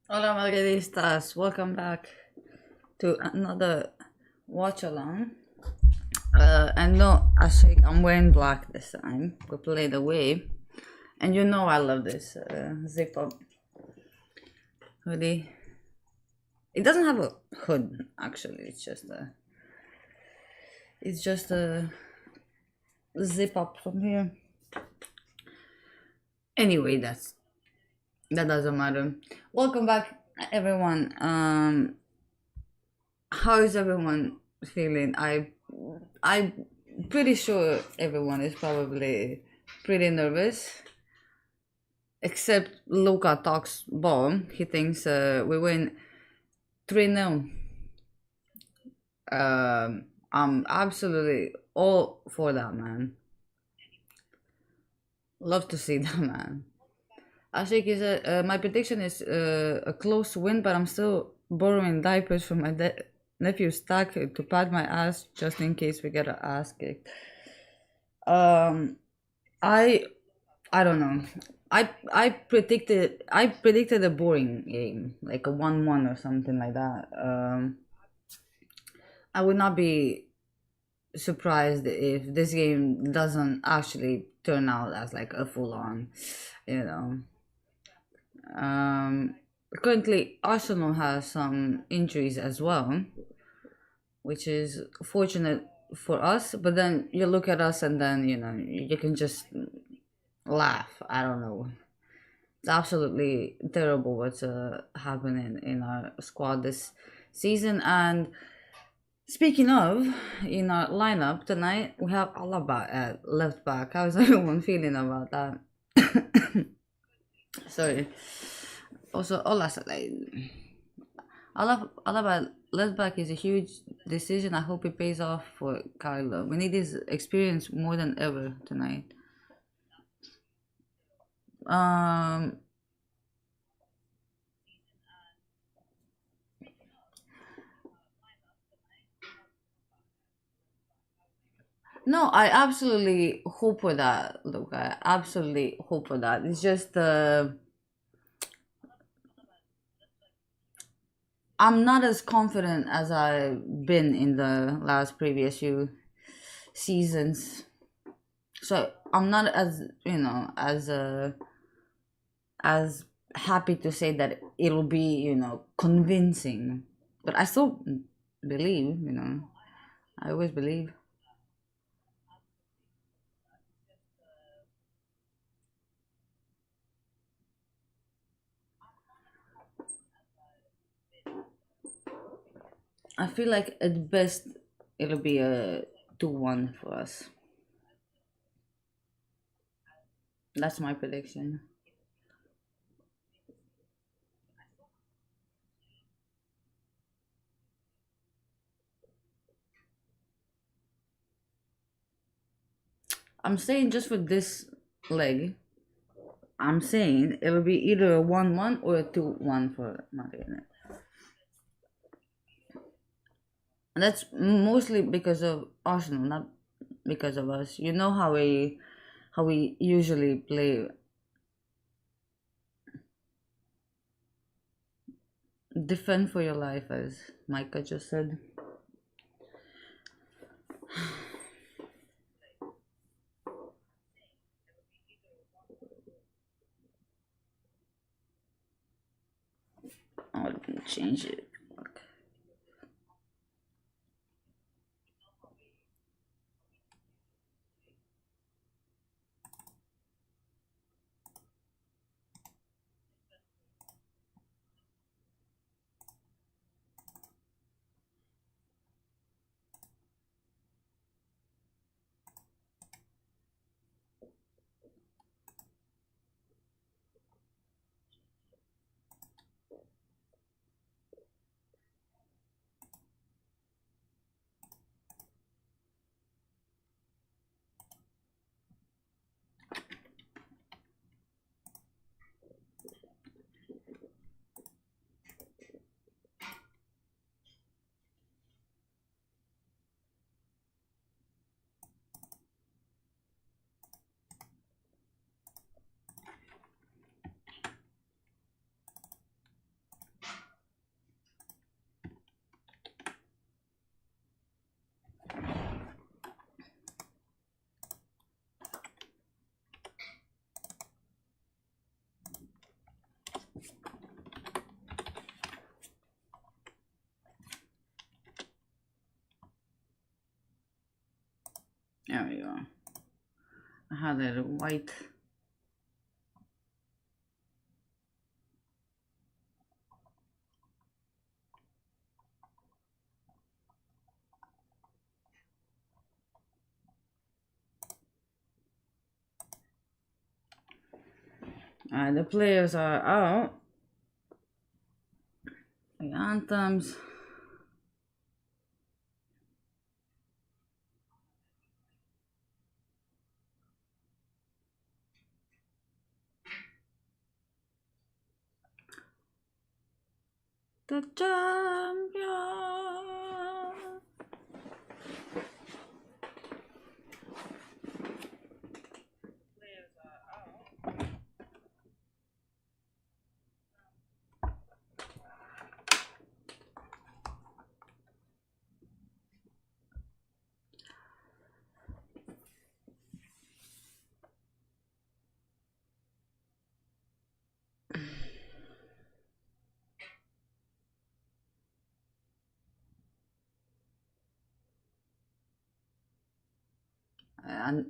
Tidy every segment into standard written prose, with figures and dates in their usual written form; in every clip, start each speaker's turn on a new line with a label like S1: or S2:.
S1: Hola Madridistas, welcome back to another watch along. And no, actually, I'm wearing black this time. We played away, and you know I love this zip up hoodie. It doesn't have a hood actually. It's just a zip up from here. Anyway, that doesn't matter. Welcome back, everyone. How is everyone feeling? I'm pretty sure everyone is probably pretty nervous. Except Luca talks bomb. He thinks we win 3-0. I'm absolutely all for that, man. Love to see that, man. I think is my prediction is a close win, but I'm still borrowing diapers from my nephew's stack to pad my ass just in case we get our ass kicked. Um, I I don't know. I predicted a boring game, like a 1-1 or something like that. I would not be surprised if this game doesn't actually turn out as like a full on, you know. Um, Currently Arsenal has some injuries as well, which is fortunate for us. But then you look at us and then you can just laugh. I don't know. It's absolutely terrible what's happening in our squad this season. And speaking of, in our lineup tonight, we have Alaba at left back. How's everyone feeling about that? Sorry. Also, Alaba left back is a huge decision. I hope it pays off for Carlo. We need his experience more than ever tonight. Um, No, I absolutely hope for that. Look, I absolutely hope for that. It's just I'm not as confident as I've been in the last previous few seasons. So I'm not as as happy to say that it'll be convincing. But I still believe. I always believe. I feel like at best it'll be a 2-1 for us. That's my prediction. I'm saying just for this leg, I'm saying it'll be either a 1-1 or a 2-1 for Madrid. And that's mostly because of Arsenal, not because of us. You know how we usually play. Defend for your life, as Micah just said. I'll change it. There we go. I had it white. Alright, the players are out. The anthems. The champion.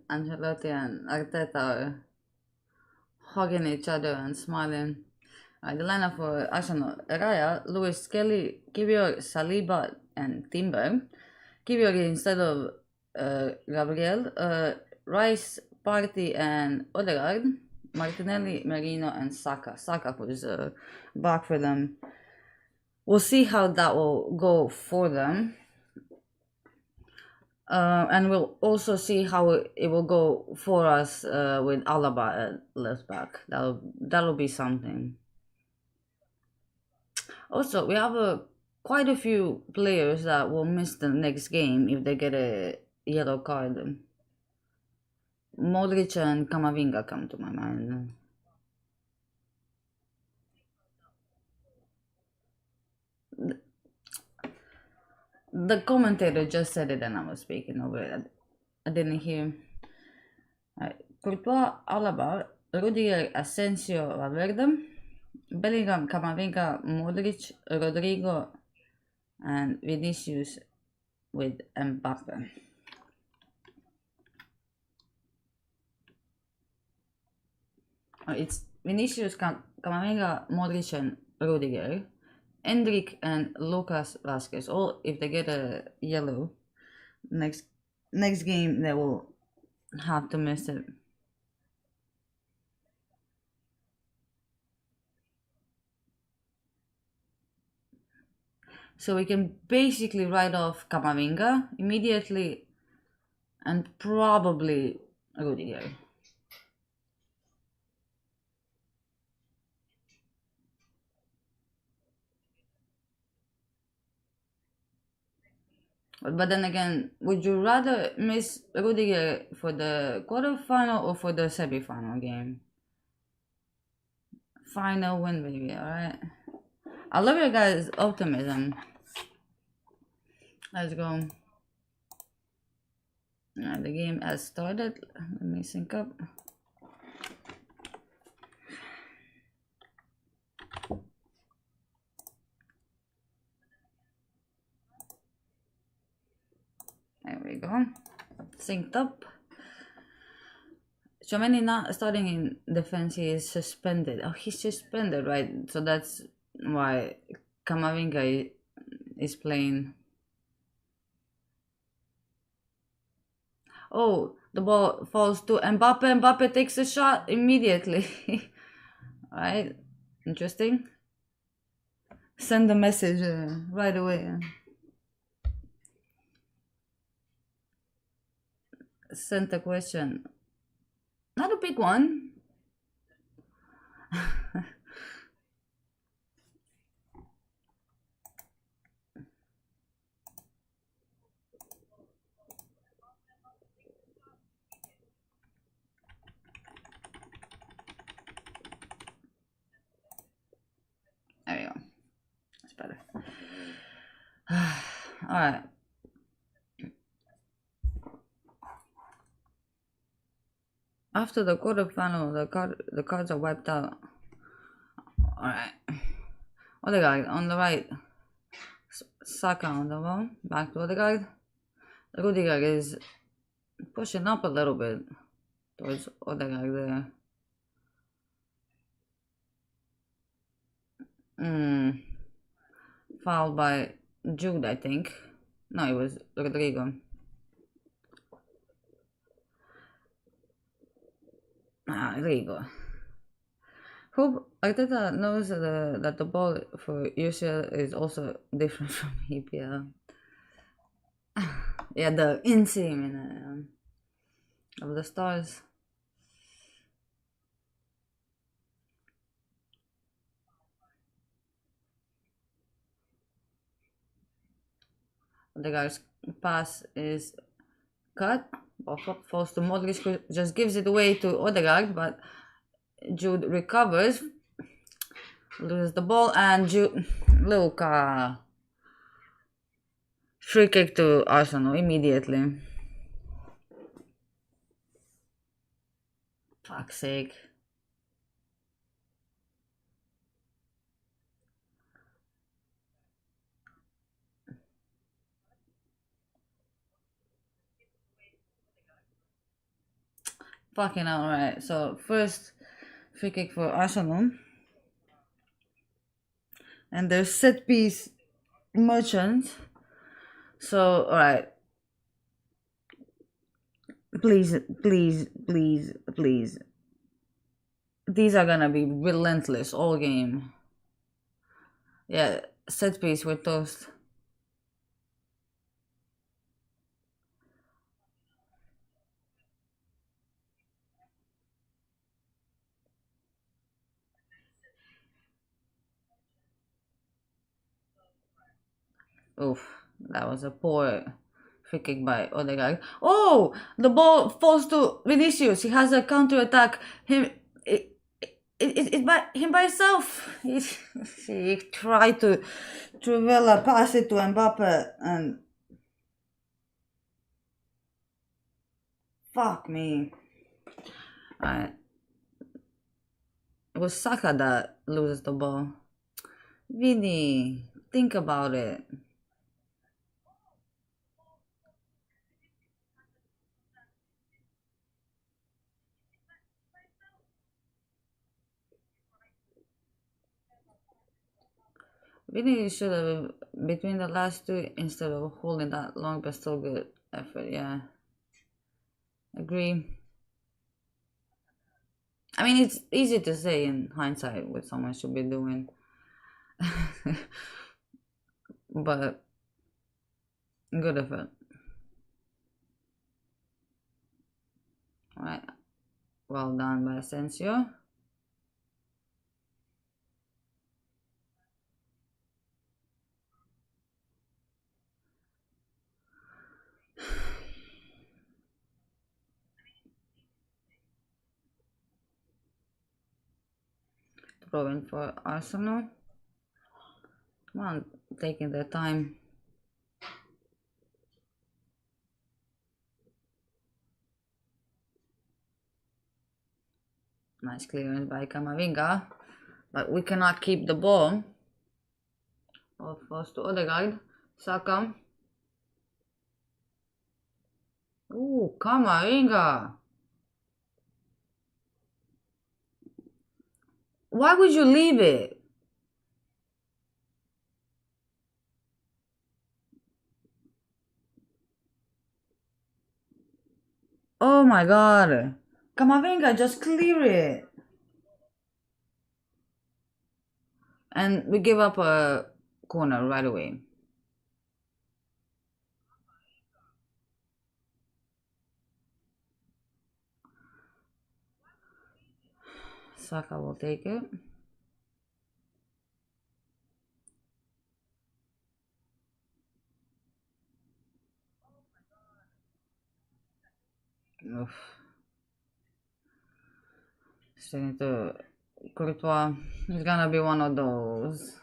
S1: Ancelotti and Arteta are hugging each other and smiling. The lineup for Arsenal: Raya, Lewis Kelly, Kivior, Saliba, and Timber. Kivior instead of Gabriel. Rice, Partey, and Odegaard. Martinelli, Merino, and Saka. Saka was back for them. We'll see how that will go for them. And we'll also see how it will go for us with Alaba at left back. That'll be something. Also, we have quite a few players that will miss the next game if they get a yellow card. Modric and Camavinga come to my mind. The commentator just said it and I was speaking over it. I didn't hear. Courtois, Alaba, Rudiger, Asensio, Valverde, Bellingham, Camavinga, Modric, Rodrigo, and Vinicius with Mbappe. It's Vinicius, Camavinga, Modric, and Rudiger. Endrick and Lucas Vasquez. All if they get a yellow next game, they will have to miss it. So we can basically write off Camavinga immediately and probably Rudiger. But then again, would you rather miss Rudiger for the quarterfinal or for the semi-final game? Final win, baby, alright? I love your guys' optimism. Let's go. The game has started. Let me sync up. There we go. Synced up. Chomeni not starting in defense. He is suspended. Oh, he's suspended, right? So that's why Camavinga is playing. Oh, the ball falls to Mbappe. Mbappe takes a shot immediately. Right? Interesting. Send the message right away. Sent a question. Not a big one. There we go. That's better. Alright. After the quarterfinal, the cards are wiped out. Alright. Odegaard on the right. Saka on the wall. Back to Odegaard. Rudiger is Pushing up a little bit towards Odegaard there. Fouled by Jude, I think. No, it was Rodrigo. Rodrigo. Who Arteta knows that the ball for UCL is also different from EPL. Yeah, the inseam of the stars. The guy's pass is cut. Falls to Modric, who just gives it away to Odegaard, but Jude recovers, loses the ball, and Luka. Free kick to Arsenal immediately. Fuck's sake. Fucking hell, right. So, first free kick for Arsenal. And there's set piece merchant. So, alright. Please, please, please, please. These are gonna be relentless all game. Yeah, set piece with toast. Oof, that was a poor free kick by Odegaard. Oh, the ball falls to Vinicius. He has a counter attack. It by him by himself. He tried to Trivella pass it to Mbappe and fuck me. Alright. It was Saka that loses the ball. Vini, think about it. Vini should have between the last two instead of holding that long but still good effort, yeah. Agree. I mean, it's easy to say in hindsight what someone should be doing. But good effort. Alright. Well done by Asensio. Throwing for Arsenal. Come on, taking their time. Nice clearance by Kamavinga. But we cannot keep the ball. Ball falls to Odegaard. Saka. Ooh, Kamavinga. Why would you leave it? Oh my god. Kamavinga, just clear it. And we give up a corner right away. Saka will take it. Oof. Straight into Courtois. It's gonna be one of those.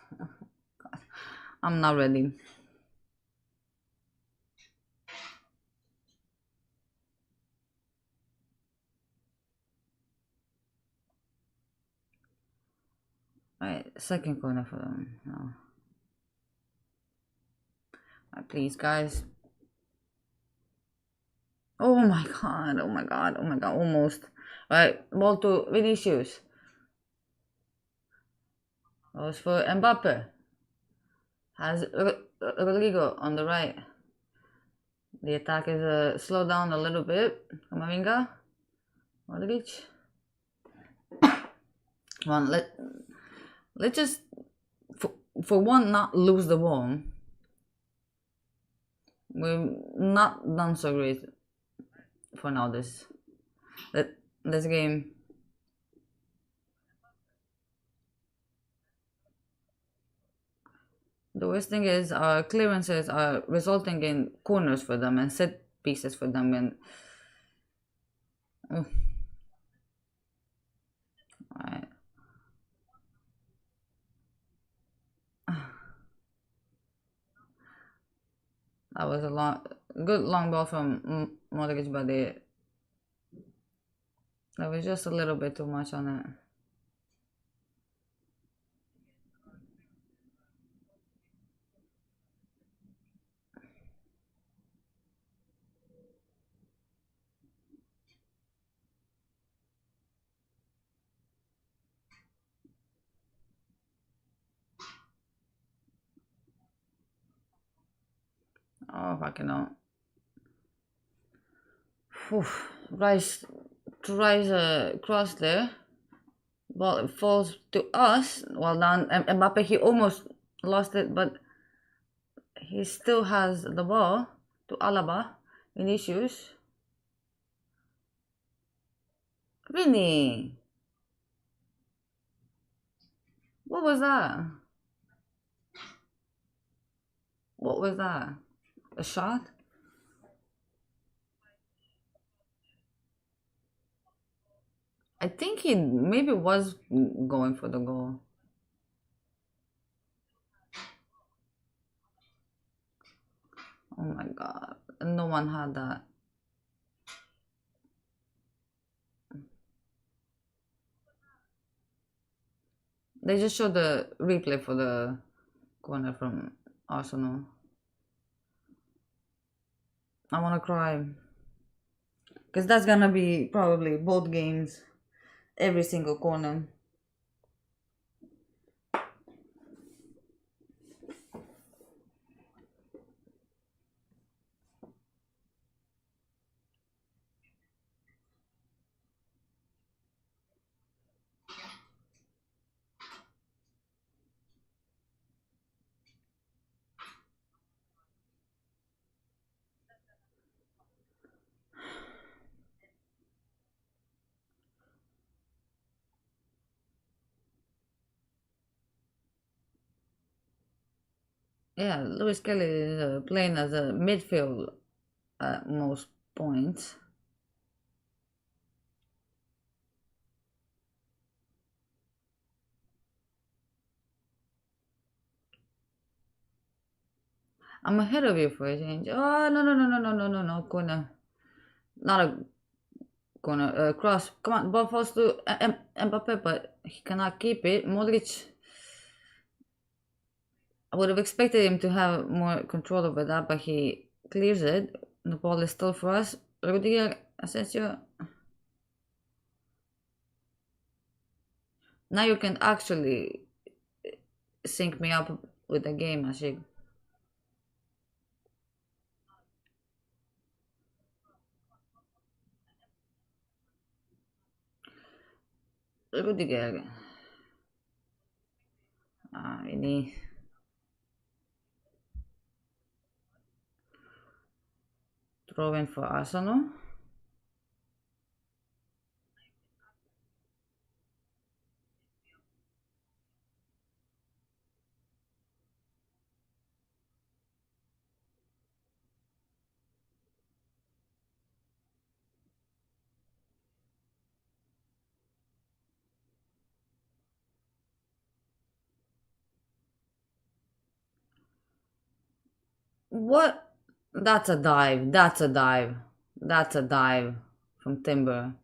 S1: I'm not ready. Alright, second corner for them now. Alright, please, guys. Oh my god, oh my god, oh my god, almost. Right, ball to Vinicius. Goes for Mbappe. Has Rodrigo on the right. The attack is slowed down a little bit. Kamavinga. Modric. Come on, let's just for one not lose the ball. We've not done so great for now this game. The worst thing is our clearances are resulting in corners for them and set pieces for them, and oh, alright. That was a good long ball from Modric, but that was just a little bit too much on it. Oh, fucking hell. Rice tries a cross there. Ball falls to us. Well done. Mbappe, he almost lost it, but he still has the ball to Alaba. Vinicius. Vinny! What was that? What was that? A shot? I think he maybe was going for the goal. Oh my god. No one had that. They just showed the replay for the corner from Arsenal. I wanna cry. Because that's gonna be probably both games, every single corner. Yeah, Lewis Kelly is playing as a midfield at most points. I'm ahead of you for a change. Oh, no, no, no, no, no, no, no, no, corner. Not a corner. Cross. Come on, ball falls to Mbappe, but he cannot keep it. Modric. I would have expected him to have more control over that, but he clears it. The ball is still for us. Rudiger, Asensio. Now you can actually sync me up with the game, Ashik. Rudiger. Ini. Throw in for Arsenal. What? That's a dive. That's a dive. That's a dive from Timber.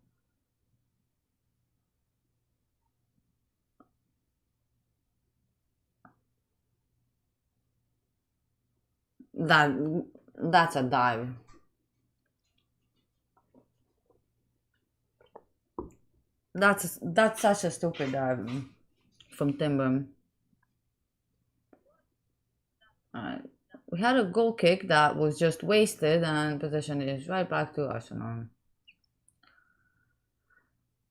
S1: That that's a dive. That's such a stupid from Timber. We had a goal kick that was just wasted, and possession is right back to Arsenal.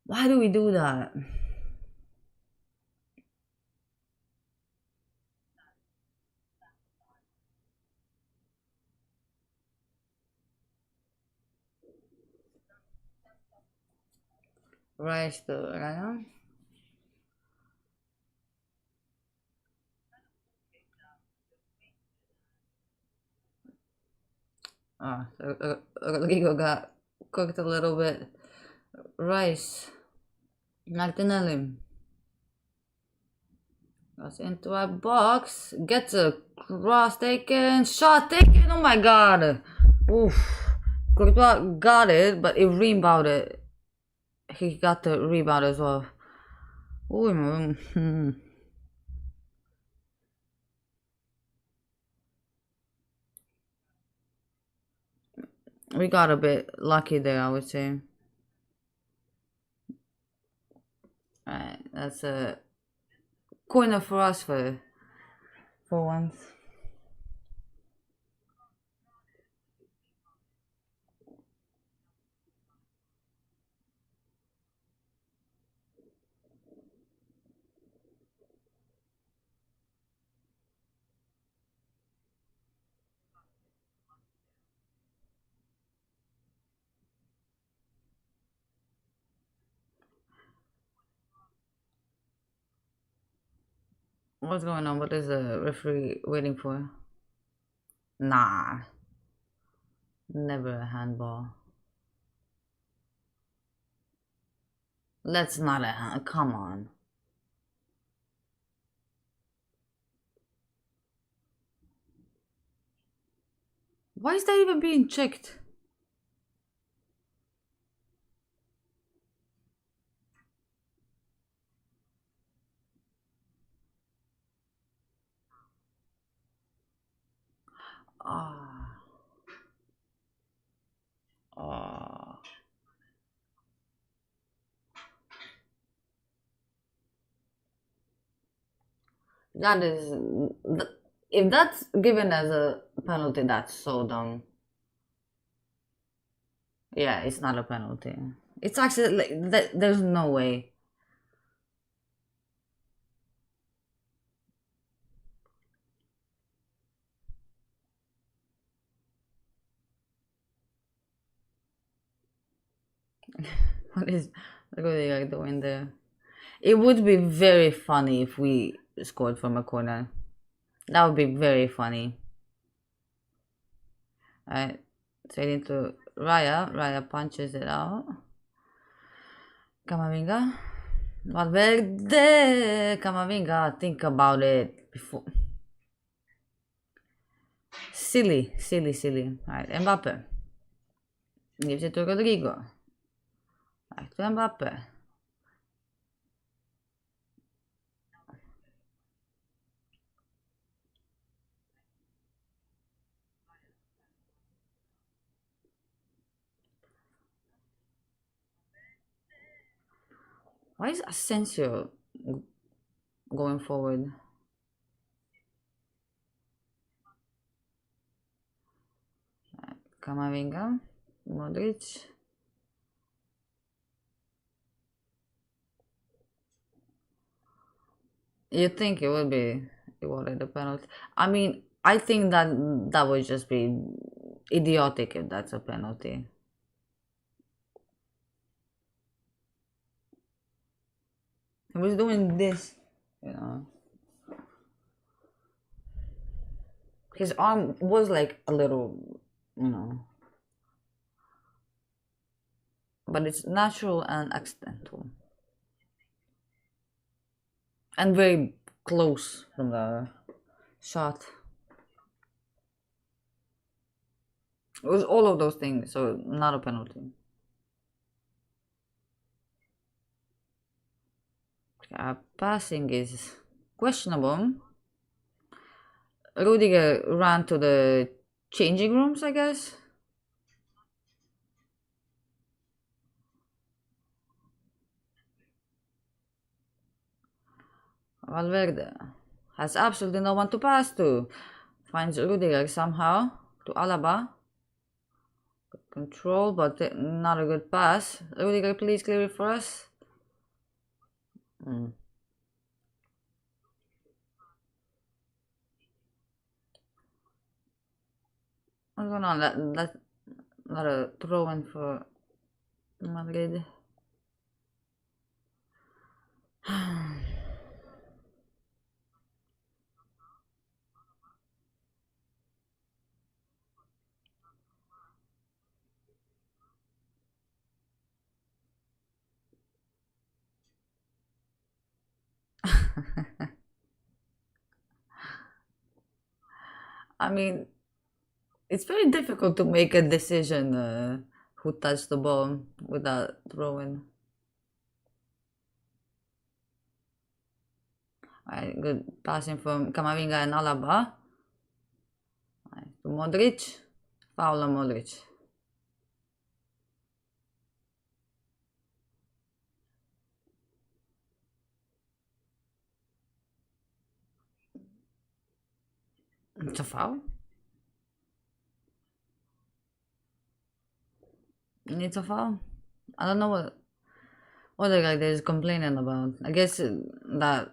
S1: Why do we do that? Rice to Ryan. Rodrigo got cooked a little bit. Rice. Martinelli. Goes into a box. Gets a cross taken. Shot taken. Oh my god. Oof. Courtois got it, but it rebounded. He got the rebound as well. Ooh, we got a bit lucky there, I would say. Alright, that's a corner for us for once. What's going on? What is the referee waiting for? Nah, never a handball. That's not a hand. Come on. Why is that even being checked? Ah. Ah. That is. If that's given as a penalty, that's so dumb. Yeah, it's not a penalty. It's actually like there's no way. What is what are they doing there? It would be very funny if we scored from a corner. That would be very funny. Alright, straight into Raya. Raya punches it out. Camavinga. Valverde. Camavinga. Think about it before. Silly. Alright, Mbappe. Gives it to Rodrigo. Back to Mbappe. Why is Asensio going forward? Camavinga. Modric. You think it would be awarded a penalty? I mean, I think that would just be idiotic if that's a penalty. He was doing this, you know. His arm was like a little, you know. But it's natural and accidental. And very close from the shot. It was all of those things, so not a penalty. Passing is questionable. Rudiger ran to the changing rooms, I guess. Valverde has absolutely no one to pass to. Finds Rudiger somehow to Alaba. Good control, but not a good pass. Rudiger, please clear it for us. Mm. What's going on? That's not a throw in for Madrid. I mean, it's very difficult to make a decision who touched the ball without throwing. Alright, good passing from Camavinga and Alaba. Right, to Modric. Foul on Modric. It's a foul? It's a foul? I don't know what the guy there is complaining about. I guess that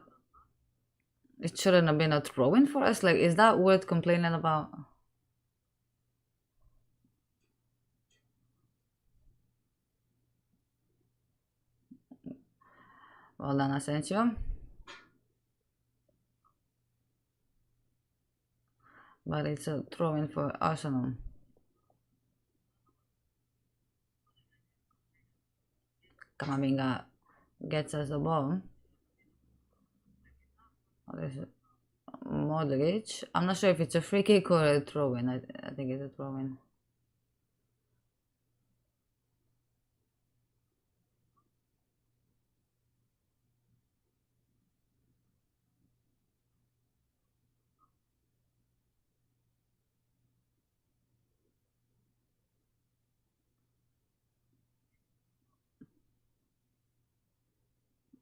S1: it shouldn't have been a throw-in for us. Like, is that worth complaining about? Well done, Asensio. But it's a throw-in for Arsenal. Camavinga gets us the ball. Modric. I'm not sure if it's a free kick or a throw-in. I think it's a throw-in.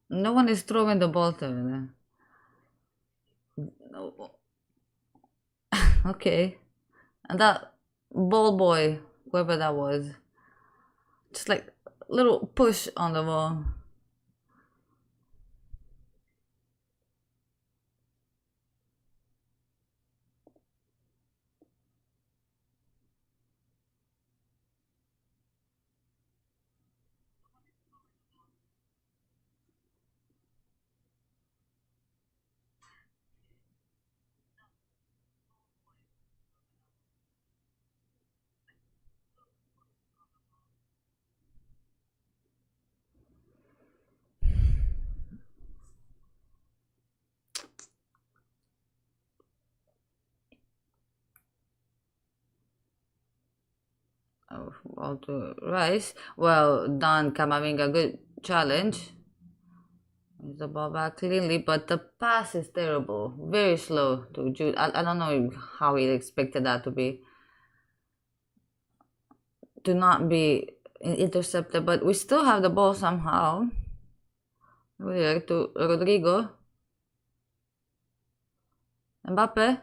S1: No one is throwing the ball to me. No. Okay. And that ball boy, whoever that was, just like little push on the ball. Oh, ball to Rice. Well done, Camavinga. Good challenge. He's the ball back cleanly, but the pass is terrible. Very slow to Jude. I don't know how he expected that to not be intercepted, but we still have the ball somehow. Here to Rodrigo. Mbappe.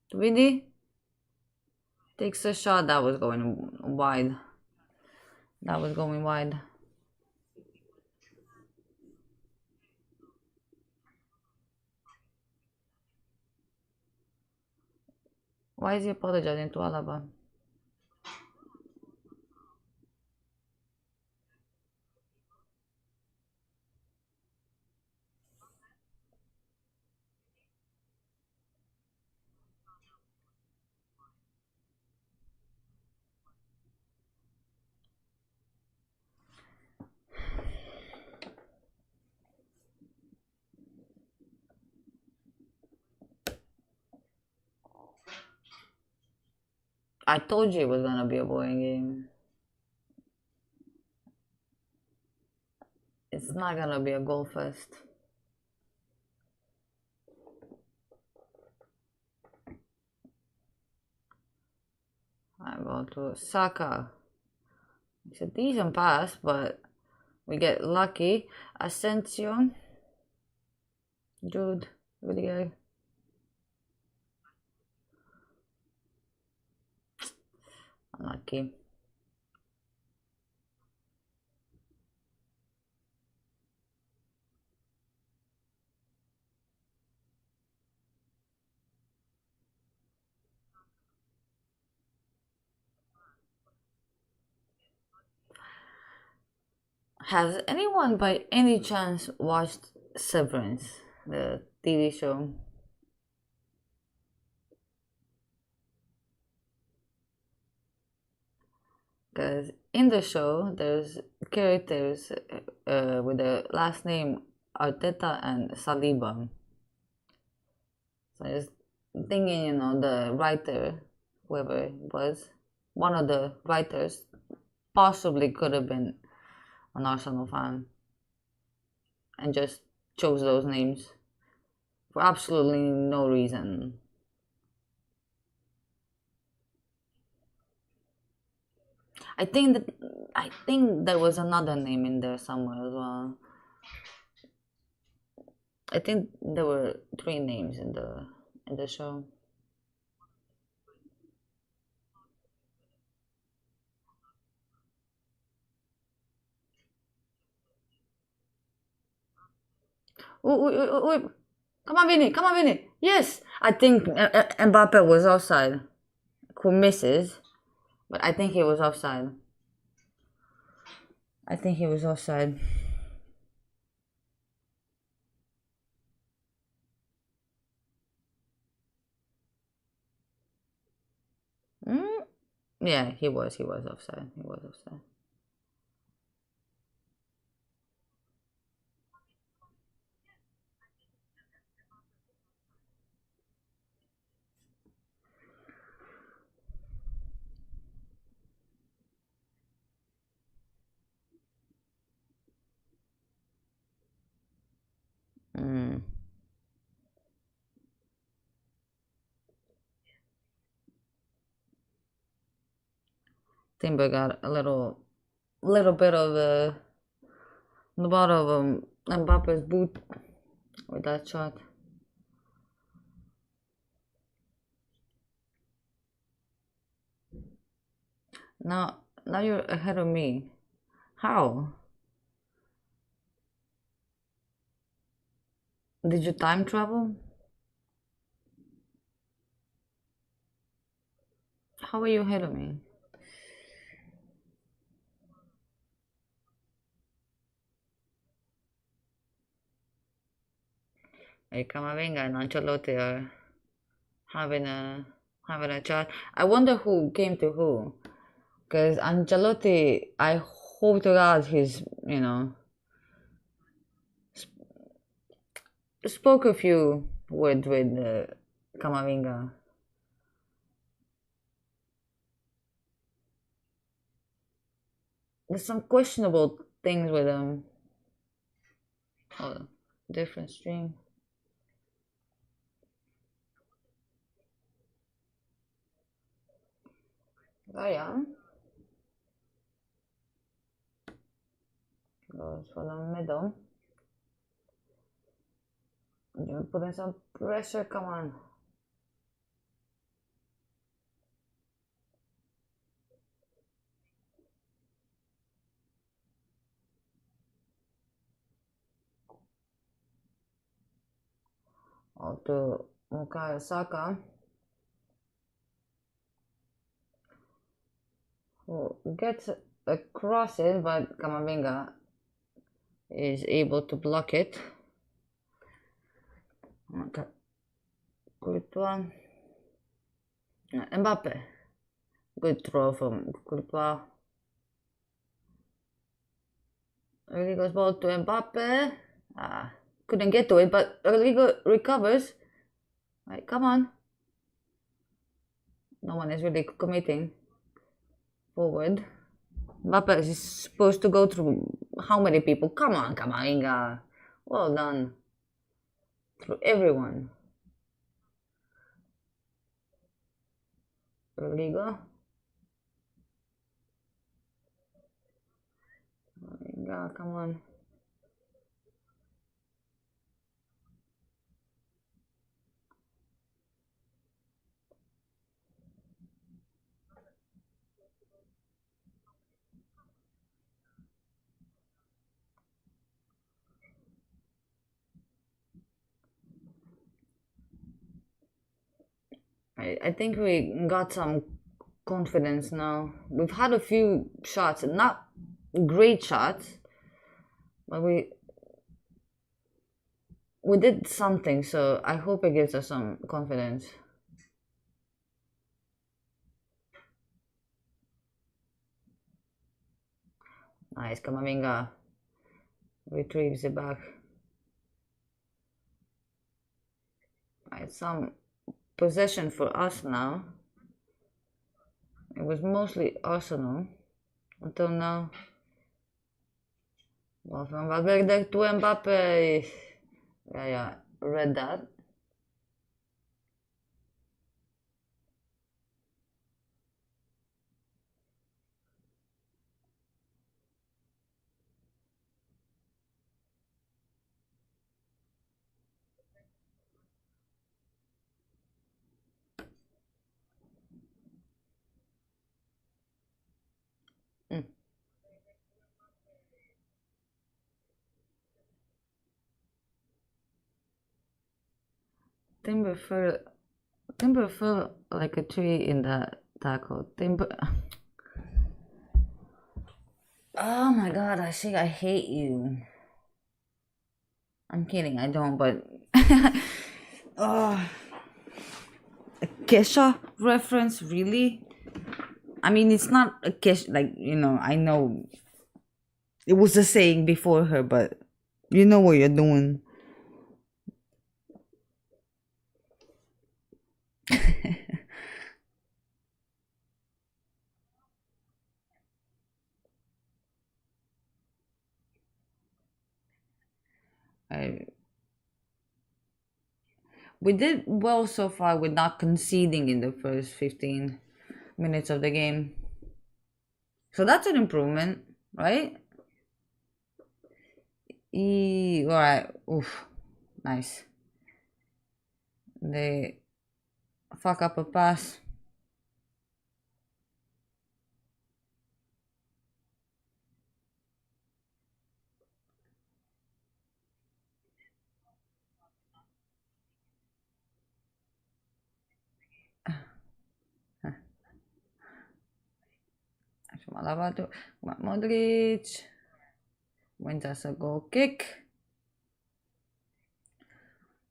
S1: To Vidi. Takes a shot. That was going wide. That was going wide. Why is he apologizing to Alaba? I told you it was gonna be a boring game. It's not gonna be a goal fest. I go to Saka. It's a decent pass, but we get lucky. Asensio. Jude, Rudiger. Unlucky. Has anyone by any chance watched Severance, the TV show? Because in the show, there's characters with the last name Arteta and Saliba. So I was thinking, the writer, whoever it was, one of the writers, possibly could have been an Arsenal fan and just chose those names for absolutely no reason. I think there was another name in there somewhere as well. I think there were three names in the show. Ooh, ooh, ooh, ooh. Come on, Vinny! Come on, Vinny! Yes, I think Mbappe was offside. Who misses? But I think he was offside. I think he was offside. Mm? Yeah, he was. He was offside. He was offside. Mm. Timber got a little bit of the bottom of Mbappe's boot with that shot. Now you're ahead of me. How? Did you time travel? How are you ahead of me? Hey, Camavinga and Ancelotti are having a having a chat. I wonder who came to who. Because Ancelotti, I hope to God he's, spoke a few words with Camavinga. There's some questionable things with him. Oh, different stream. Oh yeah, goes for the middle. You're putting some pressure, come on. Out to Mukai Saka, who gets across it, but Kamavinga is able to block it. Courtois. Mbappe. Good throw from Courtois. Rodrigo's ball to Mbappe. Couldn't get to it, but Rodrigo recovers. Right, come on. No one is really committing forward. Mbappe is supposed to go through how many people? Come on, Kamavinga. Well done. Through everyone. Rodrigo. Kamavinga, come on. I think we got some confidence now. We've had a few shots, not great shots, but we did something. So I hope it gives us some confidence. Nice, Kamavinga retrieves it back. Right, some possession for us now. It was mostly Arsenal until now. Well, from Valverde to Mbappe. Yeah, read that. Mm. Timber fell, Timber fell like a tree in that tackle. Timber. Oh my god, I think I hate you. I'm kidding, I don't, but. Oh, a Kesha reference, really? I mean, it's not a Kesha, like, I know it was a saying before her, but you know what you're doing. I, we did well so far with not conceding in the first 15 minutes of the game. So that's an improvement, right? Alright. Oof. Nice. They fuck up a pass. Malabado. Modric. Wins us a goal kick.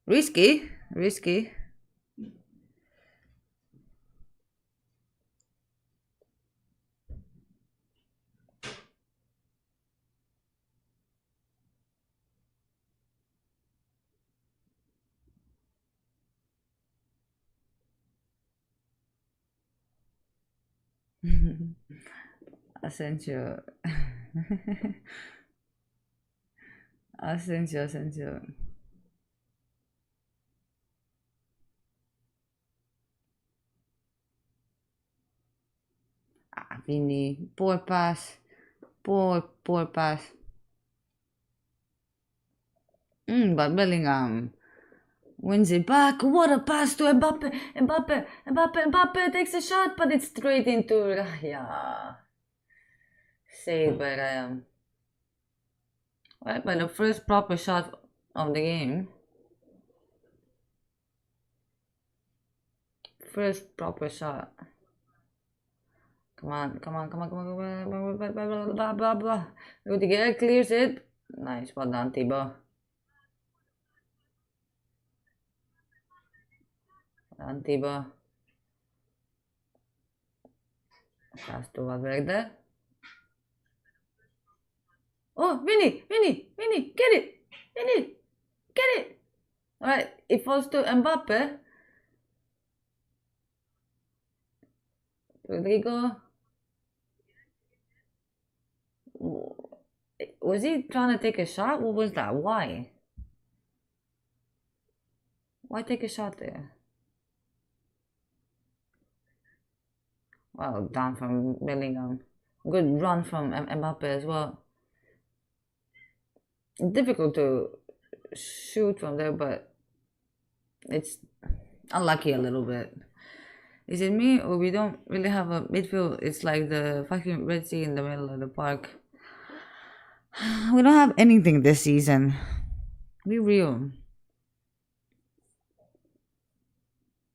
S1: Risky. Risky. Asensio. Asensio. Ah, Vini. Poor pass. Poor pass. But Bellingham wins it back. What a pass to Mbappe. Mbappe takes a shot, but it's straight into yeah. Saved by right, by the first proper shot of the game. First proper shot. Come on. Blah, blah, blah. Rudiger clears it. Nice, well done, Thibaut. Thibaut. Pass to Valverde. Oh, Vinny, get it. Vinny, get it. Alright, it falls to Mbappe. Rodrigo. Was he trying to take a shot? What was that? Why? Why take a shot there? Well done from Bellingham. Good run from Mbappe as well. Difficult to shoot from there, but it's unlucky a little bit. Is it me or we don't really have a midfield? It's like the fucking Red Sea in the middle of the park. We don't have anything this season. Be real.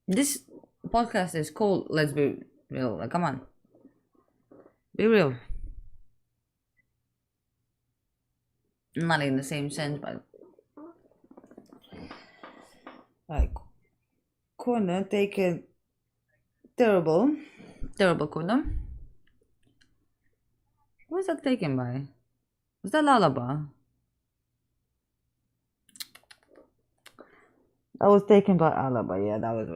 S1: This podcast is called Let's Be Real. Like, come on, be real. Not in the same sense, but like corner taken terrible, terrible corner. What's that taken by? Was that Lullaby? That was taken by Alaba. Yeah, that was.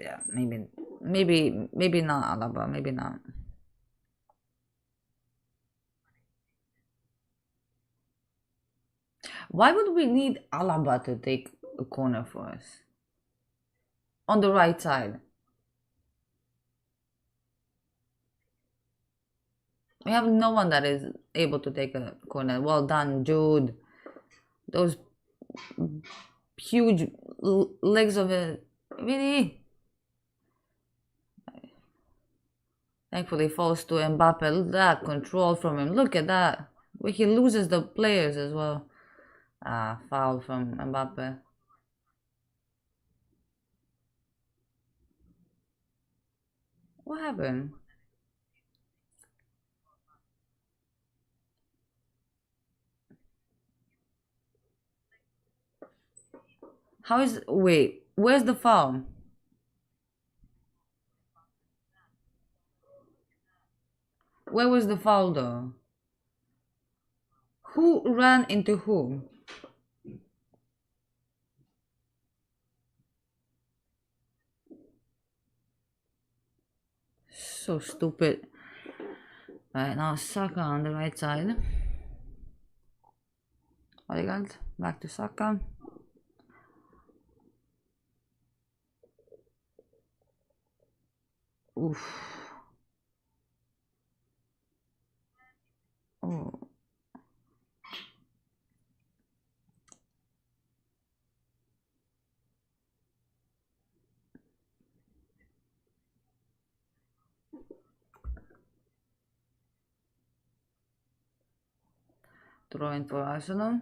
S1: Yeah, maybe not Alaba. Maybe not. Why would we need Alaba to take a corner for us on the right side? We have no one that is able to take a corner. Well done, Jude. Those huge legs of it. Really. Thankfully, falls to Mbappe. Look at that control from him. Look at that. Where he loses the players as well. Ah, foul from Mbappe. What happened? How is. Wait, where's the foul? Where was the foul though? Who ran into who? So stupid. Right now, Saka on the right side. Odegaard, back to Saka. Oof. Oh. Throw in for Arsenal.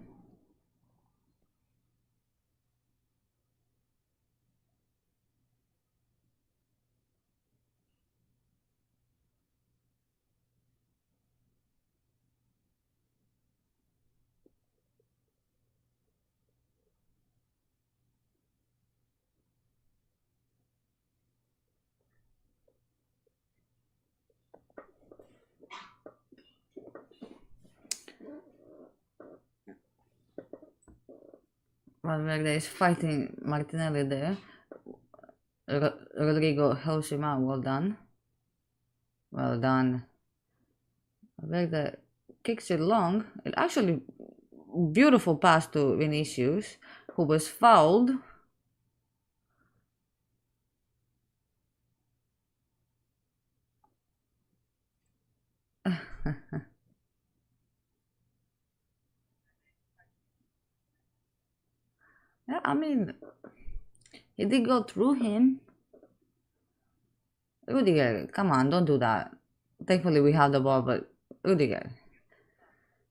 S1: Valverde is fighting Martinelli there. Rodrigo helps him out. Well done. Well done. Valverde kicks it long. It actually beautiful pass to Vinicius, who was fouled. Yeah, I mean, he did go through him. Rudiger, come on, don't do that. Thankfully, we have the ball, but Rudiger.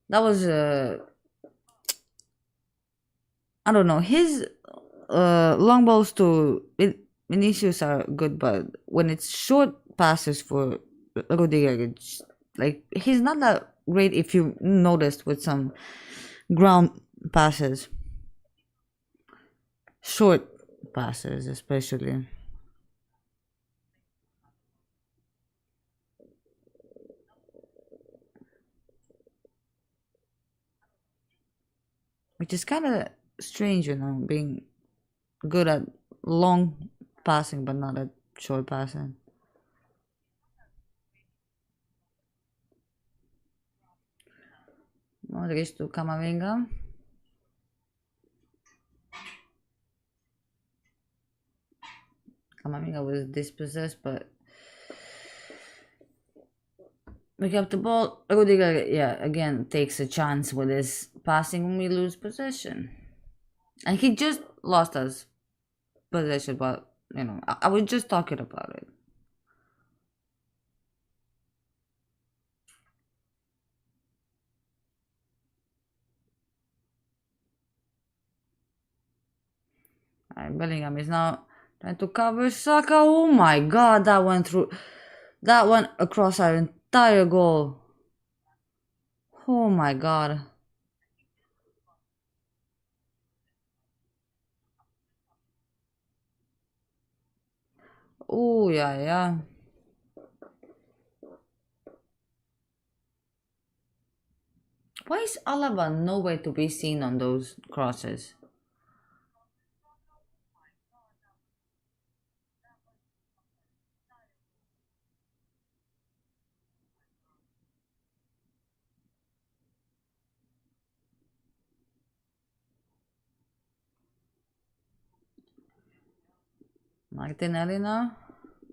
S1: That was, I don't know, his long balls to Vinicius are good, but when it's short passes for Rudiger, it's like he's not that great if you noticed with some ground passes, short passes especially. Which is kind of strange, being good at long passing but not at short passing. Modric to Camavinga. Camavinga was dispossessed, but we kept the ball. Rudiger, yeah, again takes a chance with his passing when we lose possession, and he just lost us possession. But I was just talking about it. Bellingham is now Trying to cover Saka. Oh my god, that went through. That went across our entire goal. Oh my god. Oh yeah, yeah. Why is Alaba nowhere to be seen on those crosses? Martinelli now?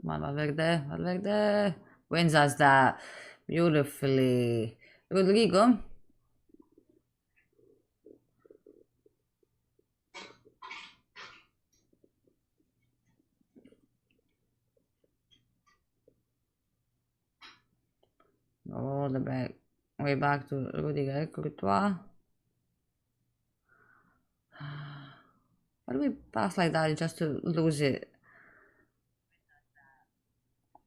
S1: Valverde, Valverde. Wins us that beautifully. Rodrigo. All the back. Way back to Rudiger. Courtois. Why do we pass like that just to lose it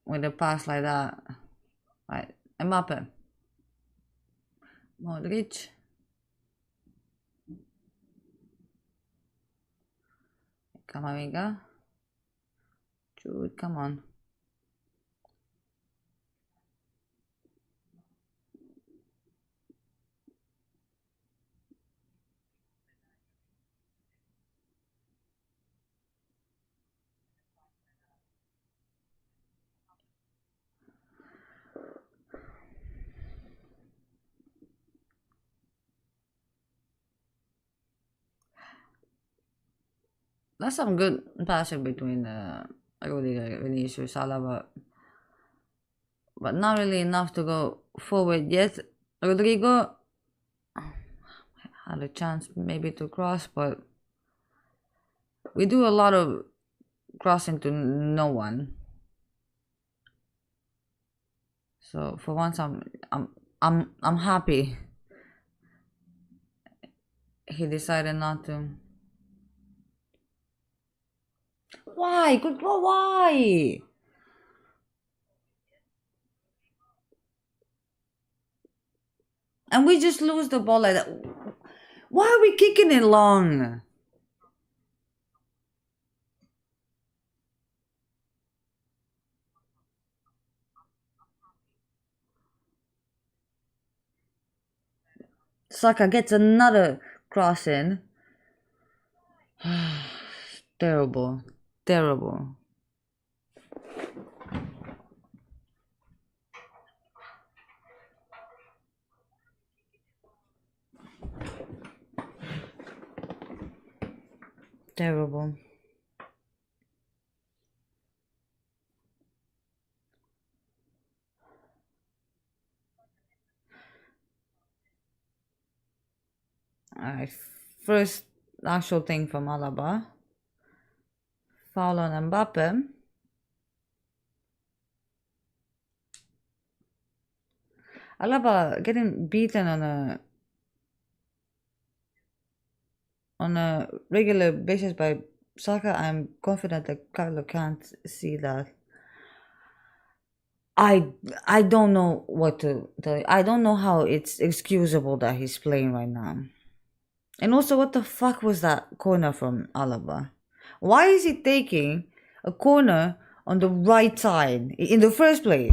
S1: with a pass like that? Right. Mbappe. Modric. Camavinga. Jude, come on. That's some good passing between Rudiger, Vinicius, Alaba, but not really enough to go forward yet. Rodrigo had a chance maybe to cross, but we do a lot of crossing to no one. So for once, I'm happy he decided not to. Why? Good. Why? And we just lose the ball like that. Why are we kicking it long? Saka gets another cross in. Terrible. Terrible. Terrible. Alright, first actual thing from Alaba. Foul on Mbappe. Alaba getting beaten on a regular basis by Saka. I'm confident that Carlo can't see that. I I don't know what to tell you. I don't know how it's excusable that he's playing right now. And also, what the fuck was that corner from Alaba? Why is he taking a corner on the right side in the first place?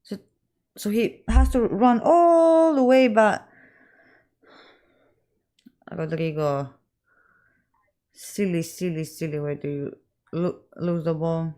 S1: So, so he has to run all the way back. Rodrigo, silly, silly, silly way to lose the ball.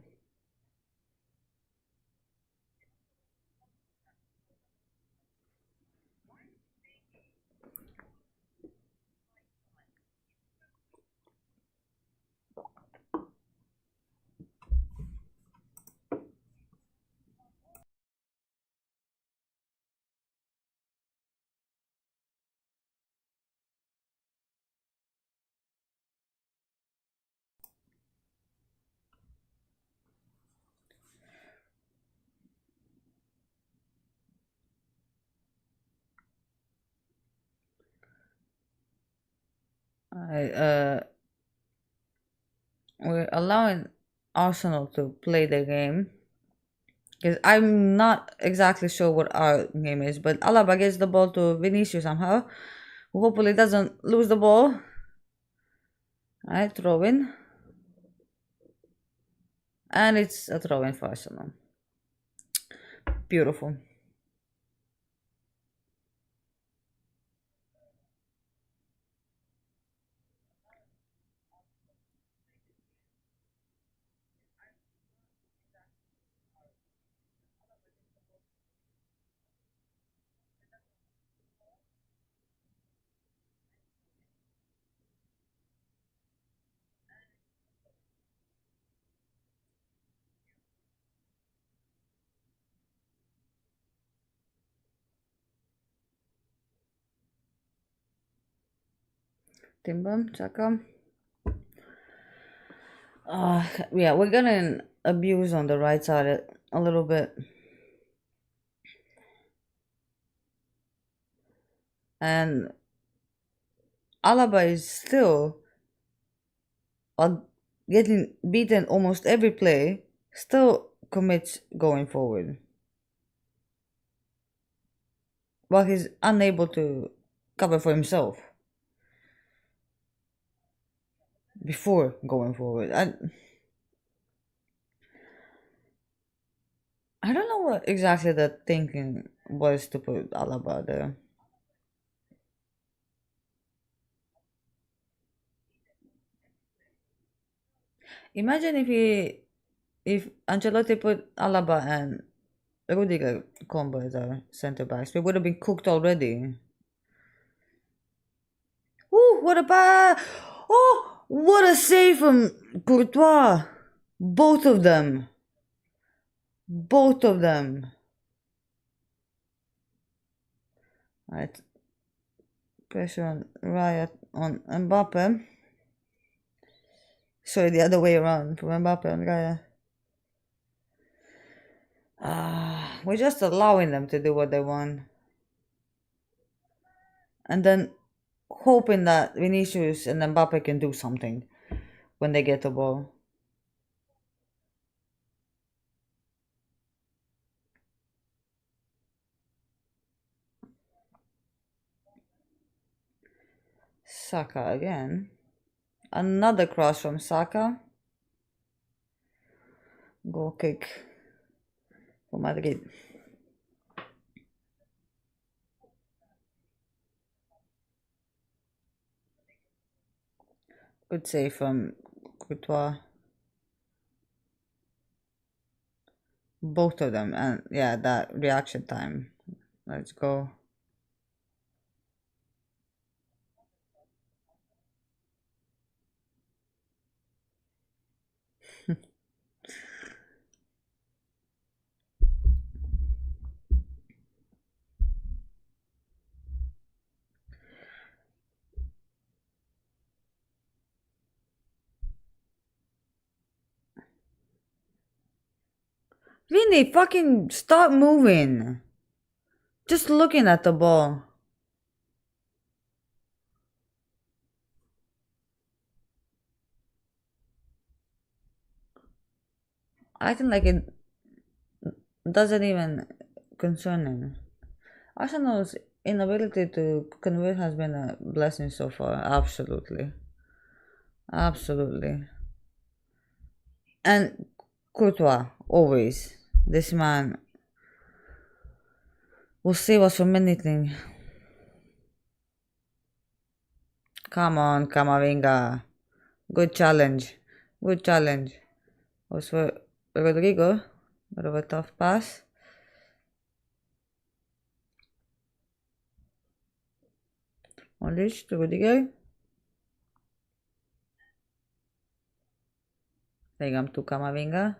S1: I, we're allowing Arsenal to play the game because I'm not exactly sure what our game is, but Alaba gets the ball to Vinicius somehow, who hopefully doesn't lose the ball. Alright, throw in. And it's a throw in for Arsenal. Beautiful. Timbum, Chaka. Yeah, we're getting abused on the right side a little bit. And Alaba is still uh, getting beaten almost every play, still commits going forward. While he's unable to cover for himself before going forward. I don't know what exactly the thinking was to put Alaba there. Imagine if Ancelotti put Alaba and Rudiger combo as our centre backs, we would have been cooked already. Ooh, what a Oh, what a save from Courtois! Both of them. Both of them. Right. Pressure on Riot on Mbappe. Sorry, the other way around from Mbappe and Raya. We're just allowing them to do what they want. And then hoping that Vinicius and Mbappe can do something when they get the ball. Saka again. Another cross from Saka. Goal kick for Madrid. Good save from Courtois. Both of them. And yeah, that reaction time. Let's go. Vinny, fucking stop moving. Just looking at the ball. Acting like it doesn't even concern him. Arsenal's inability to convert has been a blessing so far. Absolutely. Absolutely. And Courtois, always. This man will save us from anything. Come on, Camavinga. Good challenge. Good challenge. Was for Rodrigo. Bit of a tough pass. Unleashed to Rudiger. Legam to Camavinga.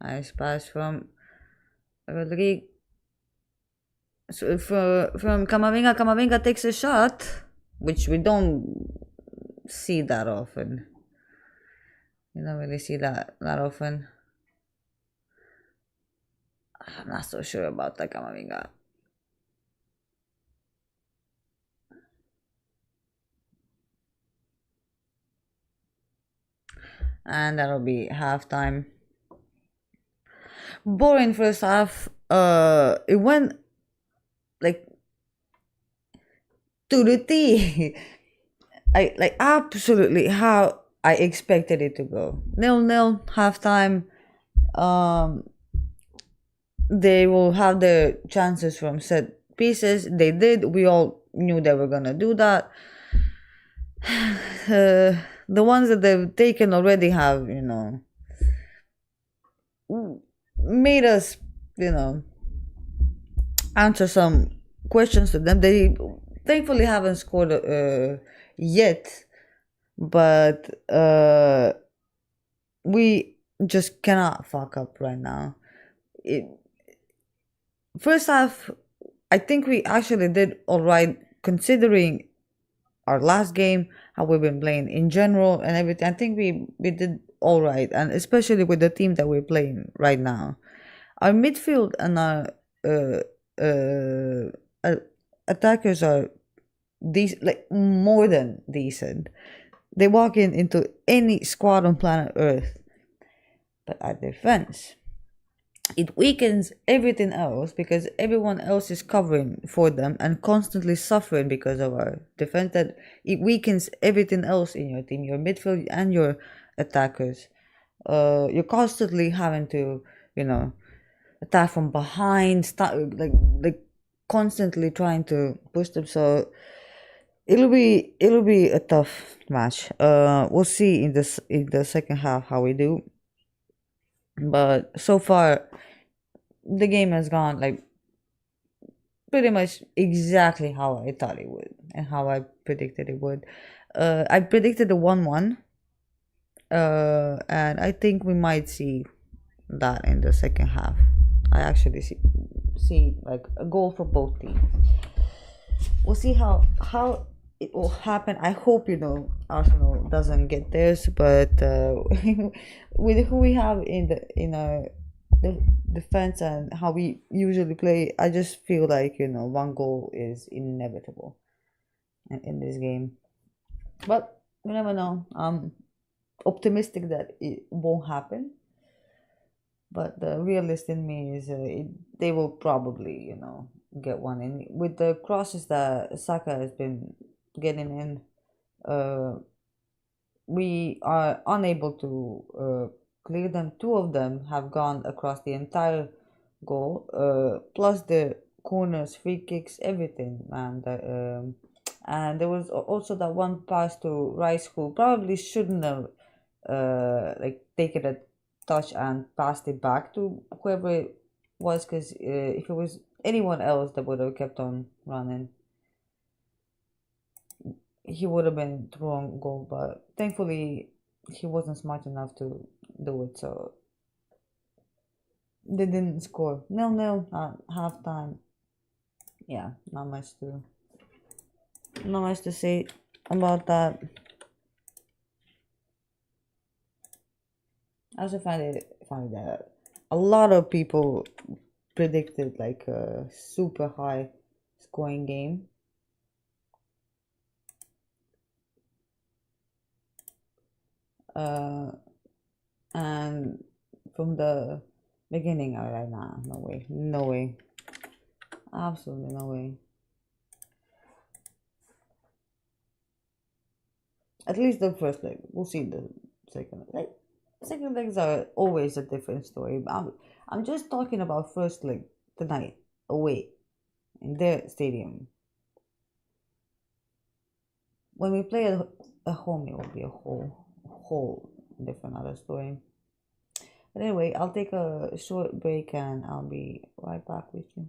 S1: Nice pass from Rodrigo. So from Camavinga, Camavinga takes a shot, which we don't see that often. You don't really see that often. I'm not so sure about the Camavinga. and that'll be halftime. Boring first half. It went like to the T. I like absolutely how I expected it to go. 0-0 halftime. Um, they will have the chances from set pieces. They did. We all knew they were gonna do that. The ones that they've taken already have, made us, you know, answer some questions to them. They thankfully haven't scored yet, but we just cannot fuck up right now. It, first half, I think we actually did all right considering our last game, how we've been playing in general and everything. I think we did all right, and especially with the team that we're playing right now. Our midfield and our uh, uh, uh, attackers are like more than decent. They walk into any squad on planet Earth, but our defense, it weakens everything else because everyone else is covering for them and constantly suffering because of our defense. That it weakens everything else in your team, your midfield and your attackers. You're constantly having to, you know, attack from behind, start like constantly trying to push them. So it'll be a tough match. We'll see in the second half how we do. But so far, the game has gone like pretty much exactly how I thought it would and how I predicted it would. I predicted a 1-1, and I think we might see that in the second half. I actually see like a goal for both teams. We'll see how it will happen. I hope Arsenal doesn't get theirs, but with who we have in our the defense and how we usually play, I just feel like one goal is inevitable in this game. But you never know. I'm optimistic that it won't happen, but the realist in me is they will probably get one in with the crosses that Saka has been getting in. Uh, we are unable to clear them. Two of them have gone across the entire goal, plus the corners, free kicks, everything, and there was also that one pass to Rice who probably shouldn't have like taken a touch and passed it back to whoever it was, because if it was anyone else that would have kept on running, he would have been through on goal, but thankfully he wasn't smart enough to do it, so they didn't score. 0-0 at halftime. Yeah, not much to say about that. I also find it funny that a lot of people predicted like a super high scoring game. Uh, and from the beginning, I was like, nah, no way, no way, absolutely no way. At least the first leg. We'll see the second leg. Second legs are always a different story. I'm just talking about first leg tonight away in their stadium. When we play at home, it will be a whole different other story. But anyway, I'll take a short break and I'll be right back with you.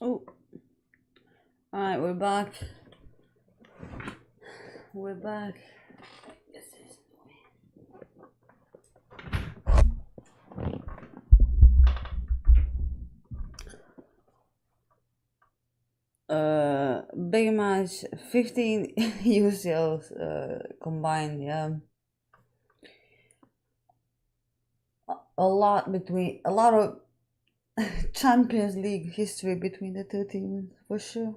S1: Oh, all right, we're back. We're back. Big match, 15 UCLs combined. Yeah, a lot of Champions League history between the two teams for sure.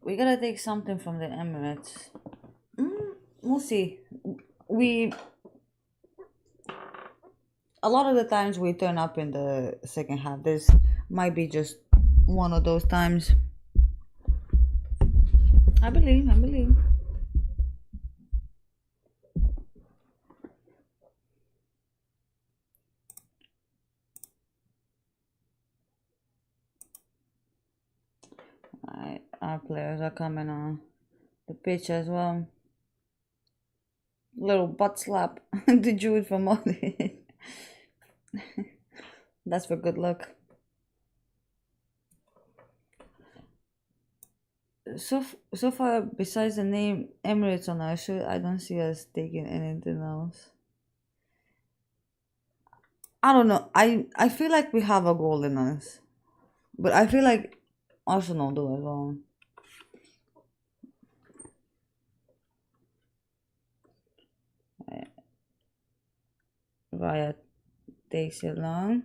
S1: We gotta take something from the Emirates. We'll see. We a lot of the times we turn up in the second half. This might be just one of those times. I believe. I believe. Alright, our players are coming on the pitch as well. Little butt slap to Jude from Madrid. That's for good luck. So far, besides the name Emirates on our shirt, I don't see us taking anything else. I don't know. I feel like we have a goal in us, but I feel like Arsenal do as well. Raya takes it long.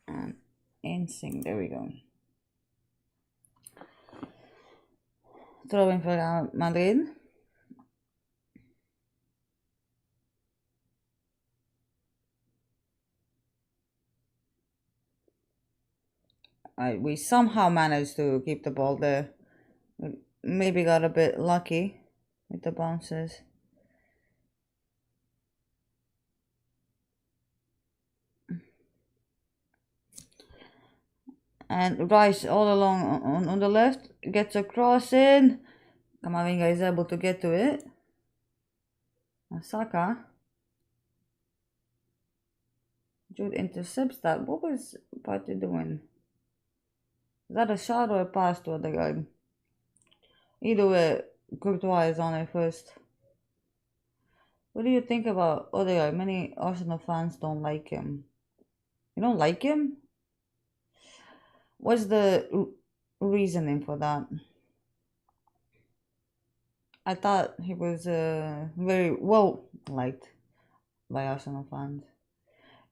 S1: And instinct. There we go. Throwing for Madrid. We somehow managed to keep the ball there. Maybe got a bit lucky with the bounces. And Rice all along on the left gets a cross in. Kamavinga is able to get to it. Saka. Jude intercepts that. What was Partey doing? Is that a shot or a pass to the guy? Either way, Courtois is on it first. What do you think about Odegaard? Many Arsenal fans don't like him. You don't like him? What's the reasoning for that? I thought he was very well liked by Arsenal fans.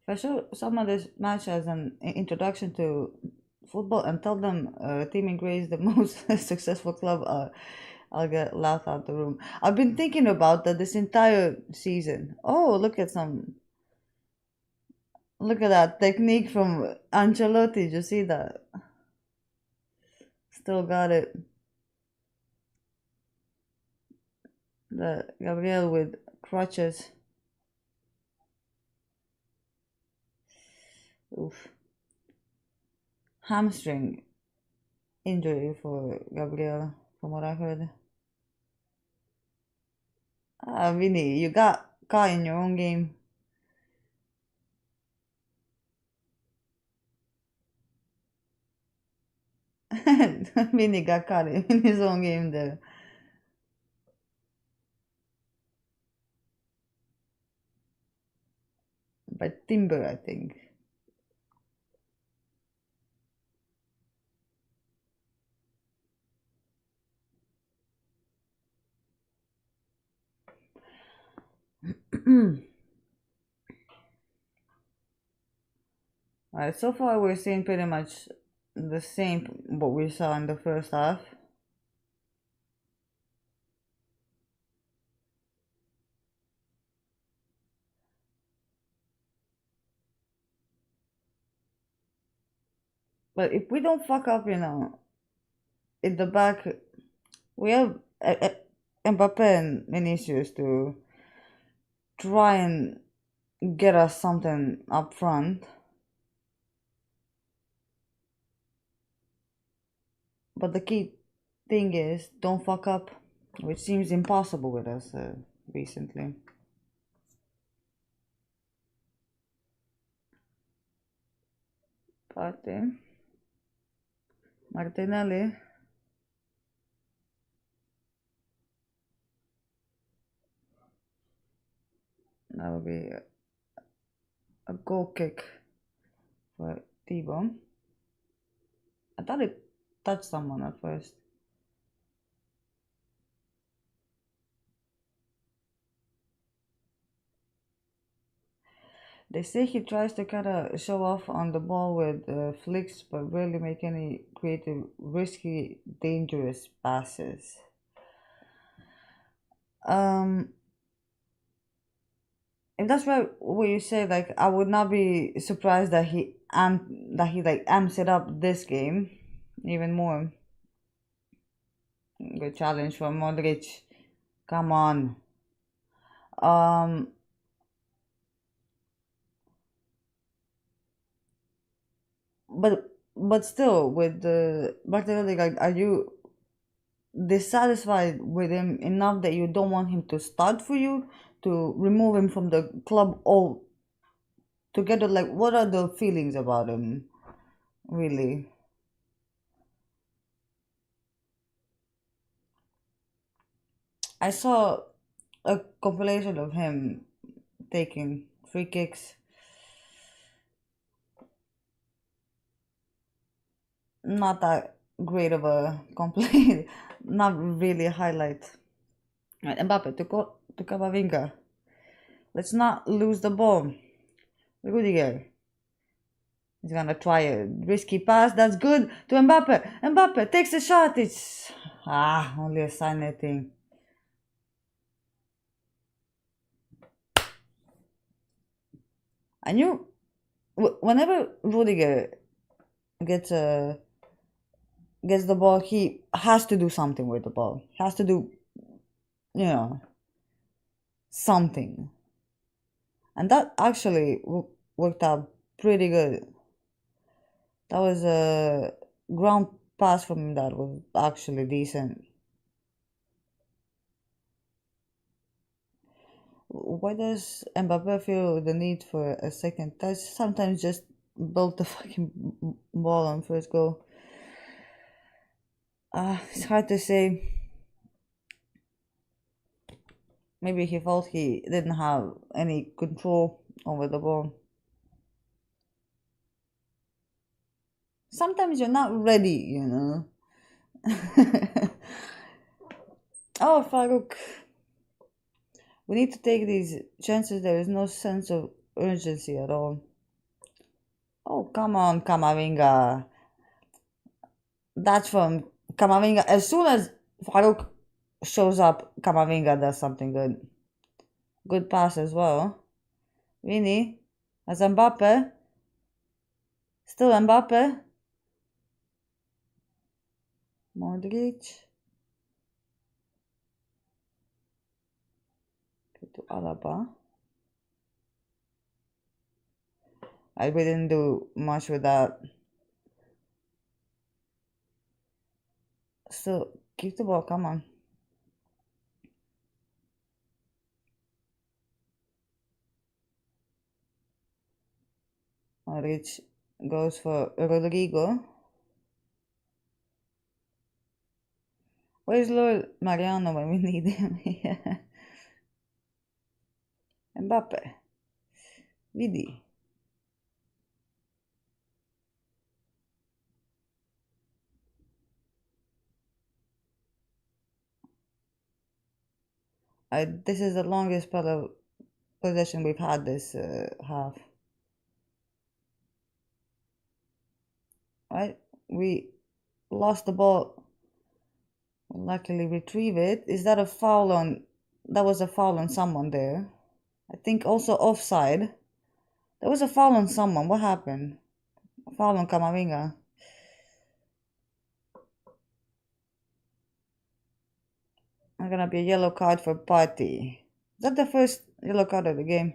S1: If I show some of this match as an introduction to football and tell them Team Grey is the most successful club, I'll get laughed out the room. I've been thinking about that this entire season. Oh, look at that technique from Ancelotti. Did you see that? Still got it. The Gabriel with crutches. Oof. Hamstring injury for Gabriel, from what I heard. Ah, Vinny, you got caught in your own game. Vinny got caught in his own game there. By Timber, I think. Alright, so far we're seeing pretty much the same what we saw in the first half. But if we don't fuck up, in the back, we have Mbappe and Vinicius to try and get us something up front. But the key thing is don't fuck up, which seems impossible with us recently. Partey, Martinelli. That would be a goal kick for T-Bone. I thought it touched someone at first. They say he tries to kind of show off on the ball with flicks, but rarely make any creative, risky, dangerous passes. Um, if that's right, what you say, like I would not be surprised that he like amps it up this game even more. Good challenge for Modric. Come on. Um, but still, with the Martinelli, like, are you dissatisfied with him enough that you don't want him to start for you, to remove him from the club altogether? Like, what are the feelings about him, really? I saw a compilation of him taking free kicks. Not that great of a complaint. Not really a highlight. Right, Mbappe to Camavinga. Let's not lose the ball. Rudiger. He's gonna try a risky pass. That's good to Mbappe. Mbappe takes a shot. It's only a sign thing. I knew whenever Rudiger gets gets the ball, he has to do something with the ball. He has to do, you know, something, and that actually worked out pretty good. That was a ground pass from him that was actually decent. Why does Mbappe feel the need for a second touch? Sometimes just build the fucking ball on first goal. It's hard to say. Maybe he felt he didn't have any control over the ball. Sometimes you're not ready, you know. Oh, Farouk. We need to take these chances. There is no sense of urgency at all. Oh, come on, Kamavinga. That's from Kamavinga. As soon as Farouk shows up, Kamavinga does something good. Good pass as well. Vini. As Mbappe. Still Mbappe. Modric. To Alaba. I didn't do much with that. So keep the ball, come on. Rich goes for Rodrigo. Where's Lord Mariano when we need him? Mbappe. Vidi. This is the longest spell of possession we've had this half. Right? We lost the ball. We'll luckily retrieve it. Is that a foul on... That was a foul on someone there. I think also offside. There was a foul on someone. What happened? A foul on Kamavinga. I'm gonna be a yellow card for Party. Is that the first yellow card of the game?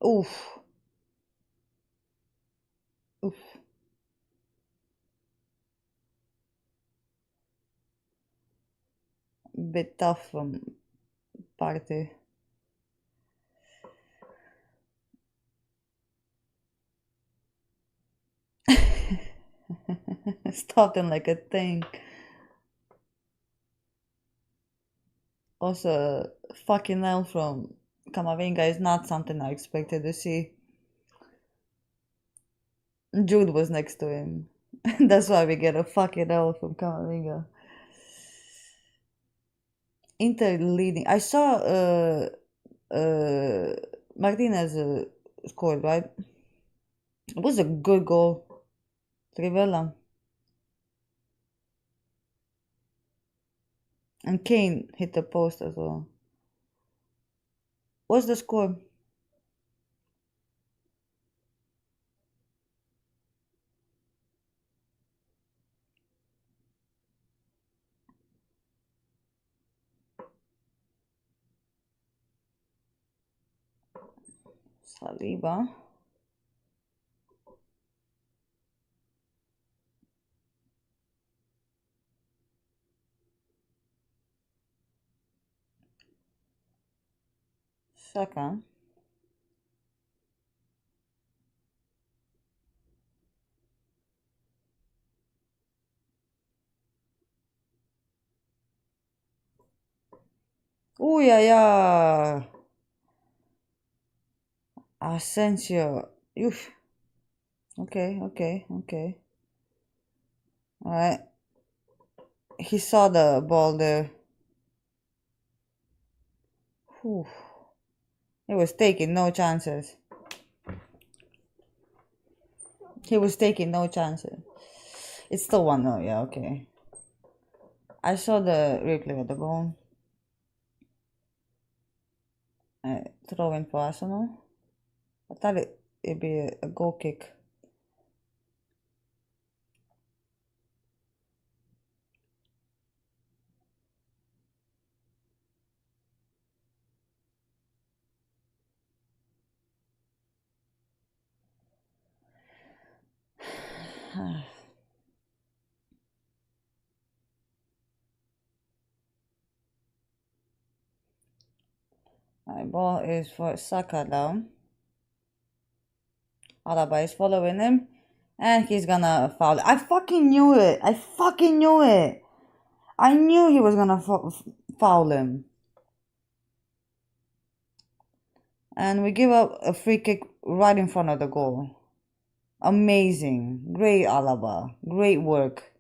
S1: Oof. Oof. Bit tough from Party. Stopped him like a tank. Also, fucking hell from Kamavinga is not something I expected to see. Jude was next to him. That's why we get a fucking hell from Kamavinga. Inter leading. I saw uh, Martinez scored, right? It was a good goal. Trivella. And Kane hit the post as well. What's the score? Saliba. Saka. Ooh, yeah, yeah. Asensio. Oof. Okay, okay, okay. Alright. He saw the ball there. Whew. He was taking no chances. He was taking no chances. It's still 1-0, yeah, okay. I saw the replay of the goal. Throw in for Arsenal. I thought it'd be a goal kick. My ball is for Saka down. Alaba is following him. And he's gonna foul. I fucking knew it. I fucking knew it. I knew he was gonna foul him. And we give up a free kick right in front of the goal. Amazing. Great, Alaba. Great work.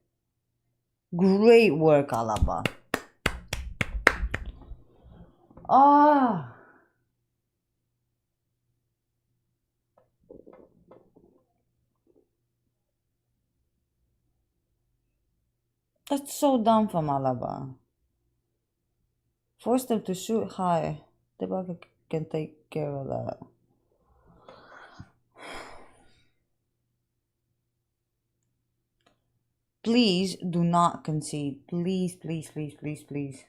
S1: Great work, Alaba. Ah. That's so dumb from Alaba. Force them to shoot high. Debaka can take care of that. Please do not concede. Please, please, please, please, please.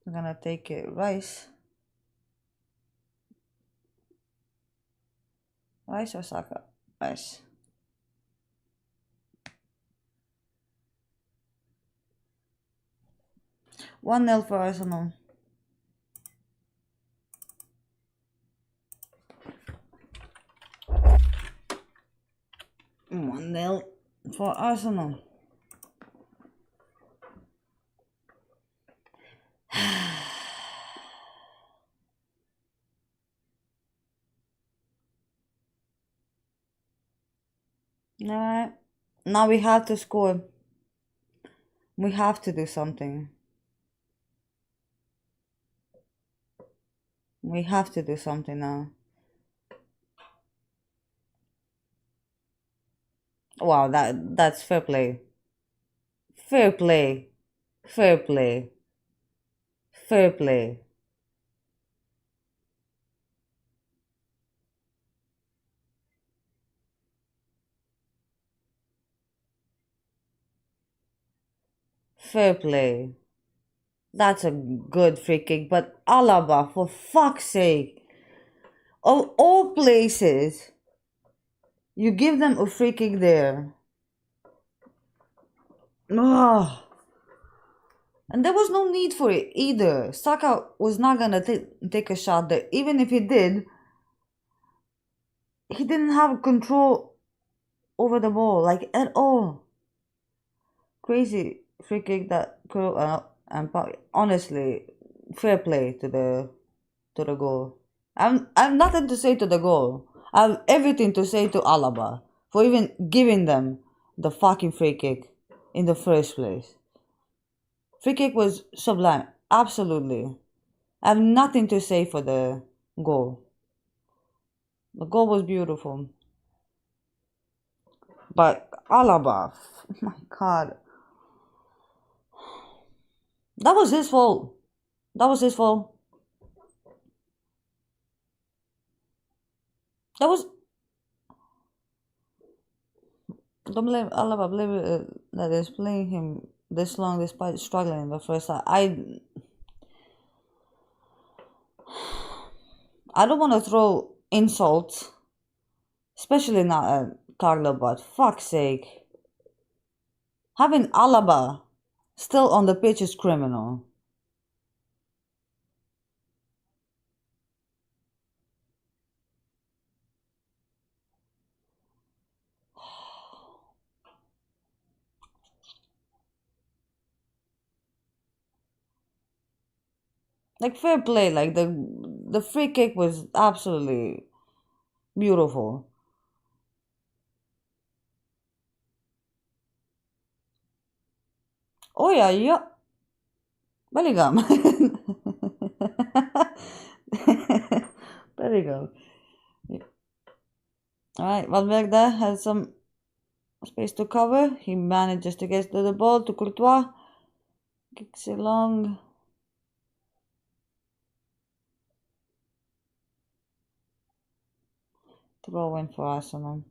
S1: I'm gonna take it. Rice. Rice or Saka? Rice. 1-0 for Arsenal. 1-0 for Arsenal. Alright. Now we have to score. We have to do something. We have to do something now. Wow, that's fair play. Fair play. Fair play. Fair play. Fair play. That's a good free kick, but Alaba, for fuck's sake, of all places, you give them a free kick there. Ugh. And there was no need for it either. Saka was not gonna take a shot there. Even if he did, he didn't have control over the ball, like at all. Crazy free kick that honestly, fair play to the goal. I'm nothing to say to the goal. I have everything to say to Alaba for even giving them the fucking free kick in the first place. Free kick was sublime, absolutely. I have nothing to say for the goal. The goal was beautiful, but Alaba, my God, that was his fault. That was his fault. That was don't blame Alaba. Blame that is playing him this long despite struggling in the first half. I don't want to throw insults, especially not at Carlo, but fuck's sake, having Alaba still on the pitch is criminal. Like fair play, like the free kick was absolutely beautiful. Oh yeah, yeah, Bellingham. Bellingham. All right, Valverde has some space to cover. He manages to get to the ball to Courtois. Kicks it long. Throw in for Arsenal.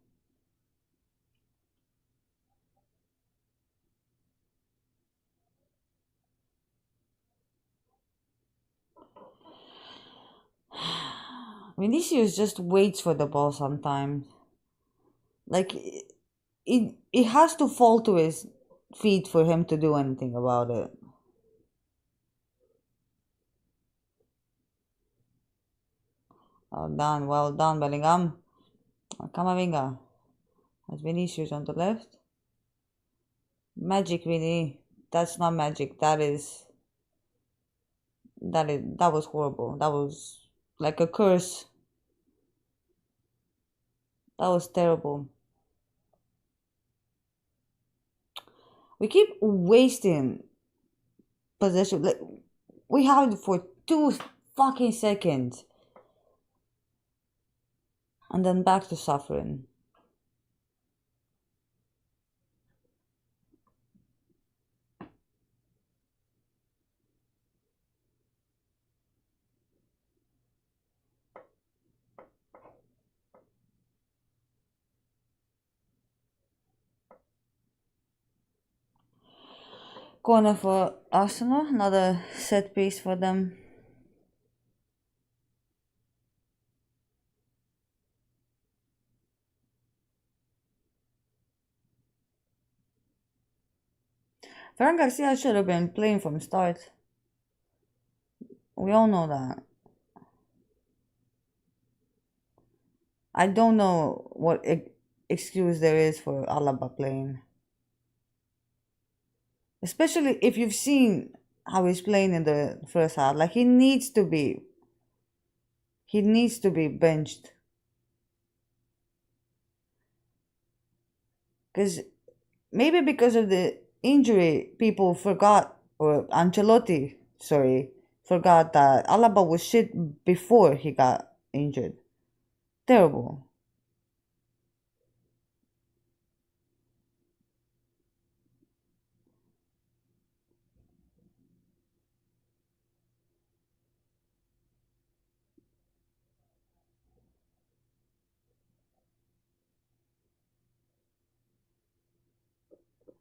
S1: Vinicius just waits for the ball sometimes. Like it has to fall to his feet for him to do anything about it. Well done, Bellingham. Camavinga has Vinicius on the left. Magic Vinny. That's not magic. That was horrible. That was like a curse. That was terrible. We keep wasting possession. Like we have it for 2 fucking seconds, and then back to suffering. Corner for Arsenal. Another set piece for them. Ferran Garcia should have been playing from start. We all know that. I don't know what excuse there is for Alaba playing. Especially if you've seen how he's playing in the first half. Like he needs to be benched. Because maybe because of the injury, people forgot, or Ancelotti, sorry, forgot that Alaba was shit before he got injured. Terrible.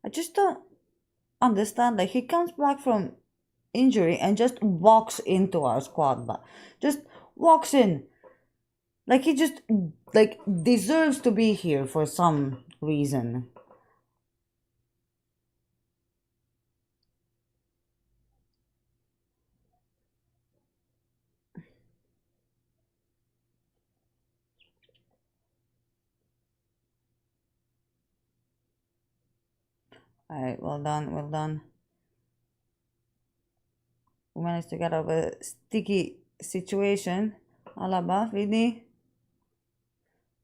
S1: I just don't understand. Like he comes back from injury and just walks into our squad, but just walks in. Like he just like deserves to be here for some reason. Alright, well done, well done. We managed to get out of a sticky situation. Alaba, Vinny,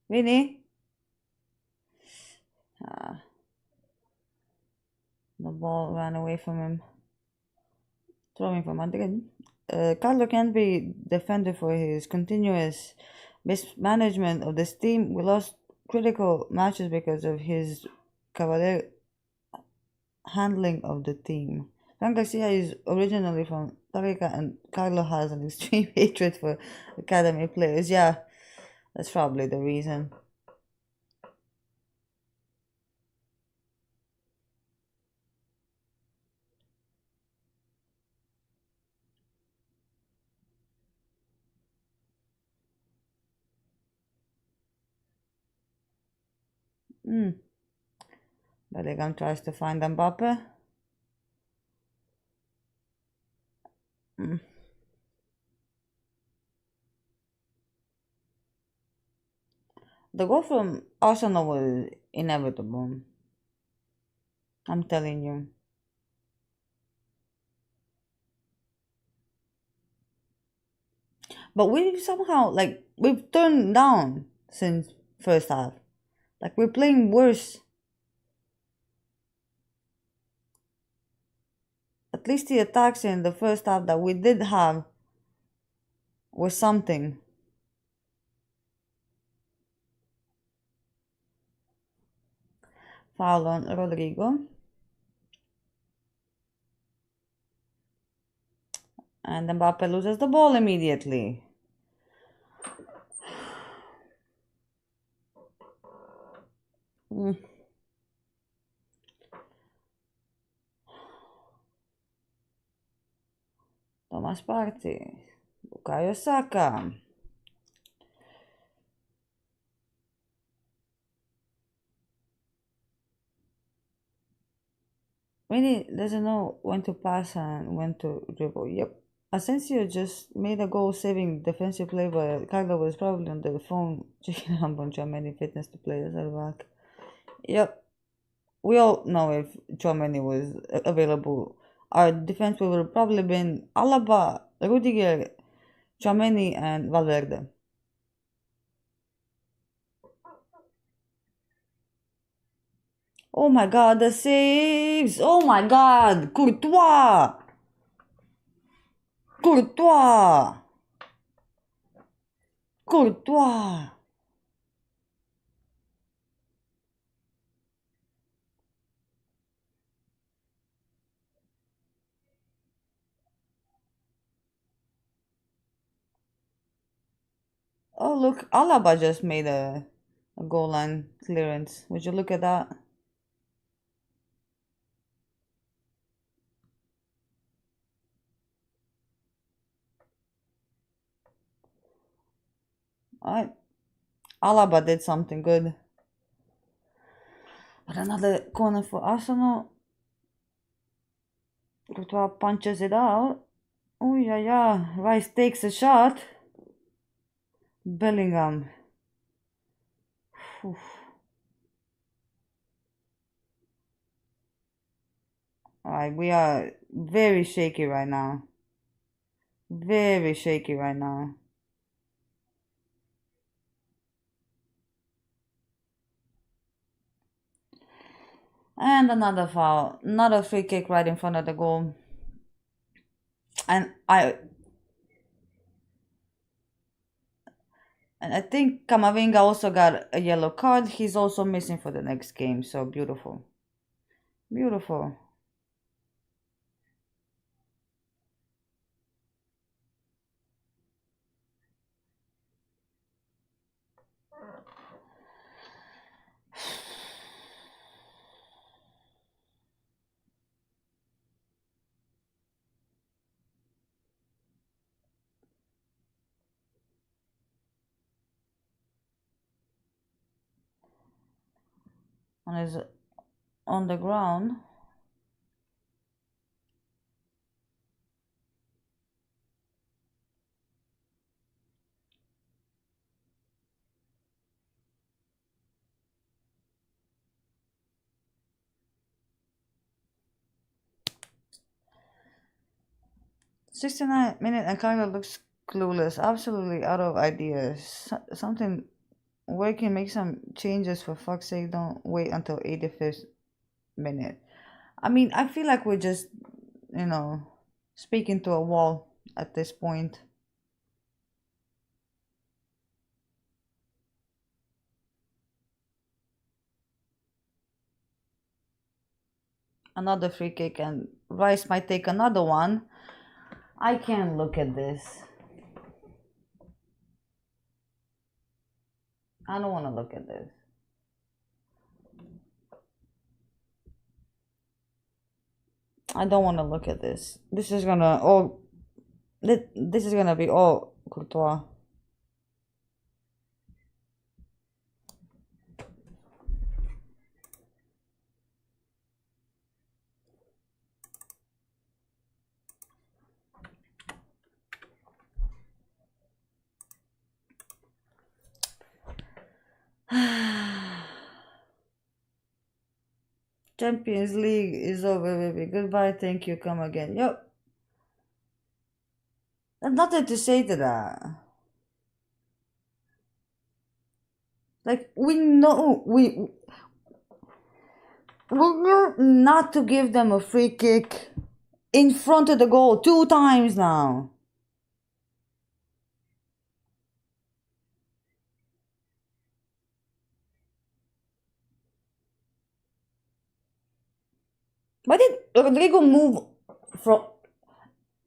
S1: Vinny. Ah, the ball ran away from him. Throwing for Madrid. Carlo can't be defended for his continuous mismanagement of this team. We lost critical matches because of his cavalier handling of the team. Frank Garcia is originally from Tarica and Carlo has an extreme hatred for academy players. Yeah, that's probably the reason. Mm. Bellingham tries to find Mbappe. Mm. The goal from Arsenal was inevitable. I'm telling you. But we somehow like we've turned down since first half. Like we're playing worse. At least the attacks in the first half that we did have were something. Foul on Rodrigo. And Mbappe loses the ball immediately. Mm. Thomas Partey. Bukayo Saka. Really doesn't know when to pass and when to dribble. Yep. Asensio just made a goal saving defensive play, but Carlo was probably on the phone checking up on Germany fitness to players at the back. Yep. We all know if Chouameni was available, our defense would have probably been Alaba, Rudiger, Chouameni, and Valverde. Oh my god, the saves! Oh my god! Courtois! Courtois! Courtois! Oh look, Alaba just made a goal line clearance. Would you look at that? Alright. Alaba did something good. But another corner for Arsenal. Courtois punches it out. Oh yeah, yeah. Rice takes a shot. Bellingham. Alright, we are very shaky right now. Very shaky right now. And another foul. Another free kick right in front of the goal. And I think Kamavinga also got a yellow card. He's also missing for the next game. So beautiful. Beautiful. and is on the ground. '69 minute and Carlo looks clueless, absolutely out of ideas. Something working, make some changes for fuck's sake. Don't wait until 85th minute. I mean, I feel like we're just, you know, speaking to a wall at this point. Another free kick, and Rice might take another one. I can't look at this. I don't want to look at this. I don't want to look at this. This is gonna all. This is gonna be all Courtois. Champions League is over, baby. Goodbye, thank you, come again. Yep. There's nothing to say to that. Like, we know we knew not to give them a free kick in front of the goal 2 times now. Why did Rodrigo move from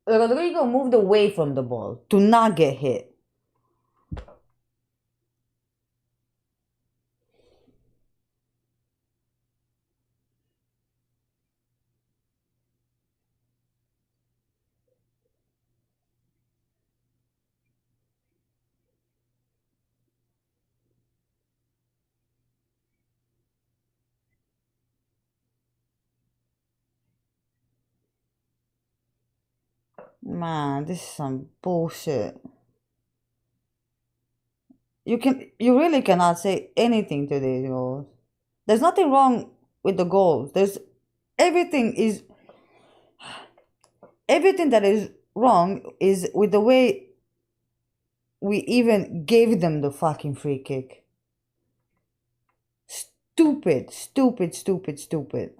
S1: Rodrigo moved away from the ball to not get hit? Man, this is some bullshit. You really cannot say anything to these goals. There's nothing wrong with the goals. Everything is everything that is wrong is with the way we even gave them the fucking free kick. Stupid, stupid, stupid, stupid.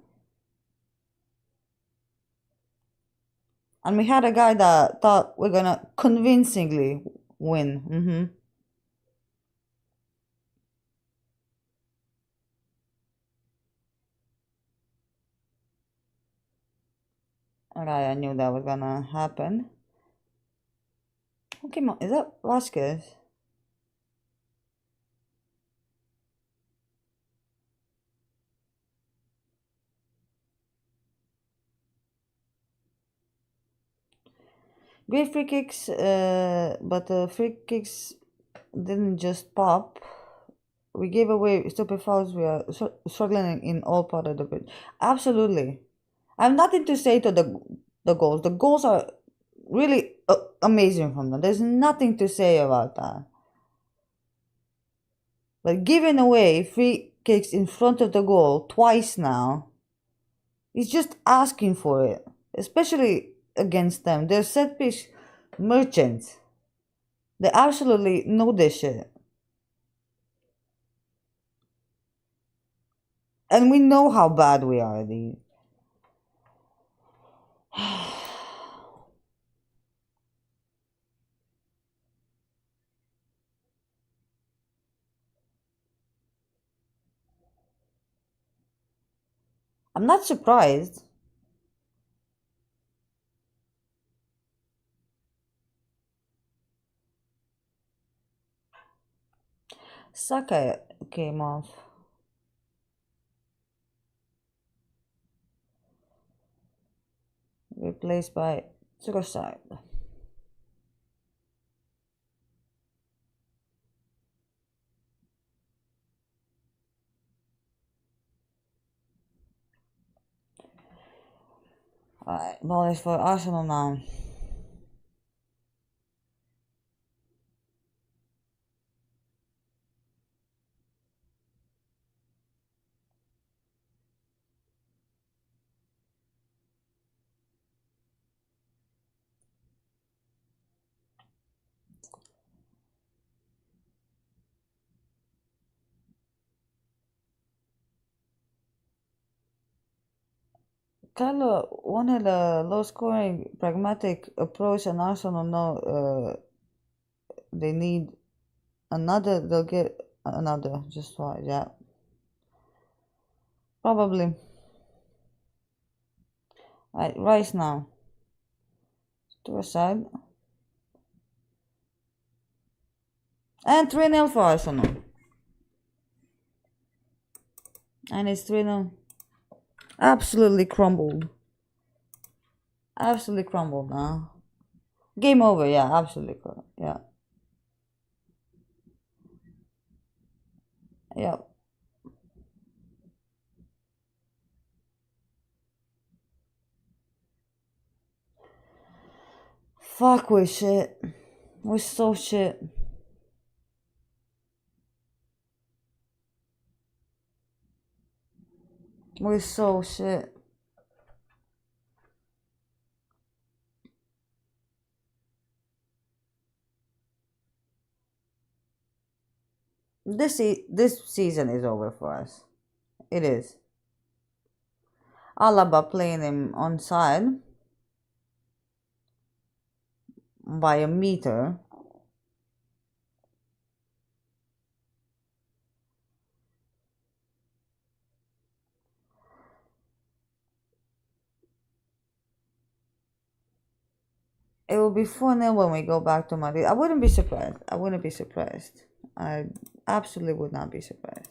S1: And we had a guy that thought we're gonna convincingly win. Okay, I knew that was gonna happen. Who came on? Is that Vasquez? Great free kicks, but the free kicks didn't just pop. We gave away stupid fouls. We are struggling in all part of the pitch. Absolutely. I have nothing to say to the goals. The goals are really amazing from them. There's nothing to say about that. But giving away free kicks in front of the goal twice now is just asking for it, especially against them. They're set piece merchants. They absolutely know this shit. And we know how bad we are at these. I'm not surprised. Saka came off. Replaced by Trossard. Alright, ball is for Arsenal now. Carlo wanted a low-scoring, pragmatic approach, and Arsenal know they need another. They'll get another. Just why? Yeah, probably. Right, Rice now to a side, and 3-0 for Arsenal, and it's 3-0. Absolutely crumbled. Absolutely crumbled now. Game over. Yeah, absolutely. Yeah, yeah. Fuck, we shit. We're so shit. We're so shit. This season is over for us. It is. Alaba playing him on side by a meter. It will be 4-0 when we go back to Madrid. I wouldn't be surprised. I wouldn't be surprised. I absolutely would not be surprised.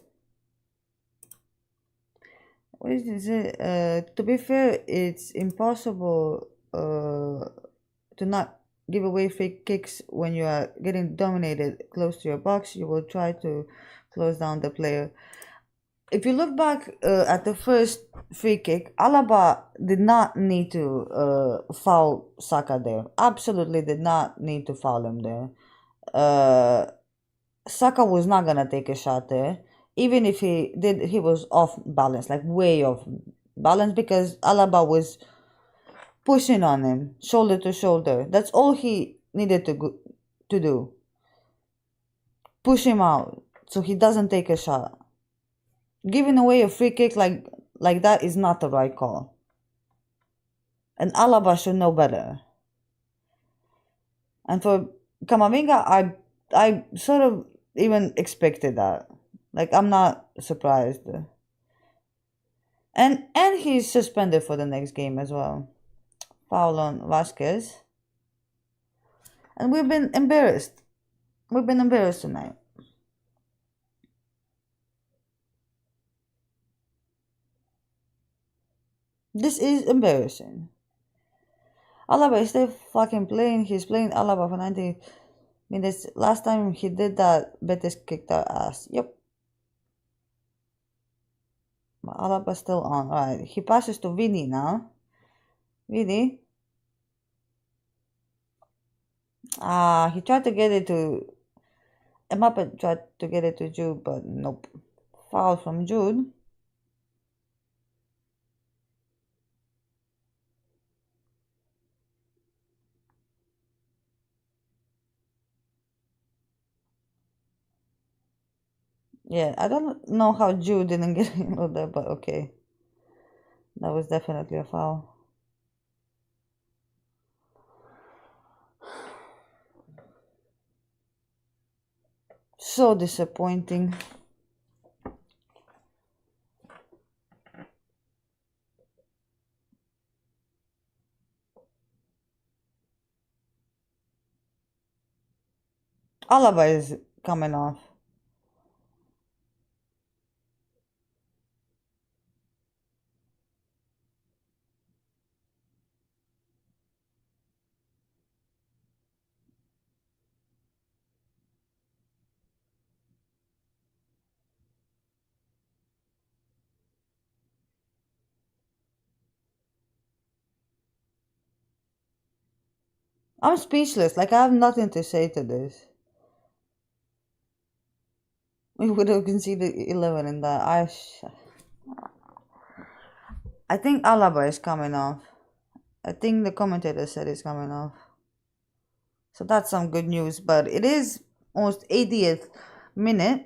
S1: What is it? To be fair, it's impossible to not give away free kicks when you are getting dominated close to your box. You will try to close down the player. If you look back at the first free kick, Alaba did not need to foul Saka there. Absolutely did not need to foul him there. Saka was not gonna take a shot there. Even if he did, he was off balance, like way off balance, because Alaba was pushing on him, shoulder to shoulder. That's all he needed to do. Push him out so he doesn't take a shot. Giving away a free kick like that is not the right call. And Alaba should know better. And for Kamavinga, I sort of even expected that. Like, I'm not surprised. And he's suspended for the next game as well. Foul on Vasquez. And we've been embarrassed. We've been embarrassed tonight. This is embarrassing. Alaba is still fucking playing. He's playing Alaba for 90 minutes. Last time he did that, Betis kicked our ass. Yep. Alaba still on. Alright. He passes to Vini now. Vini. He tried to get it to Mbappe tried to get it to Jude, but nope. Foul from Jude. Yeah, I don't know how Jude didn't get in there, but okay. That was definitely a foul. So disappointing. Alaba is coming off. I'm speechless. Like, I have nothing to say to this. We would have conceded 11 in that. I think Alaba is coming off. I think the commentator said it's coming off. So that's some good news. But it is almost 80th minute.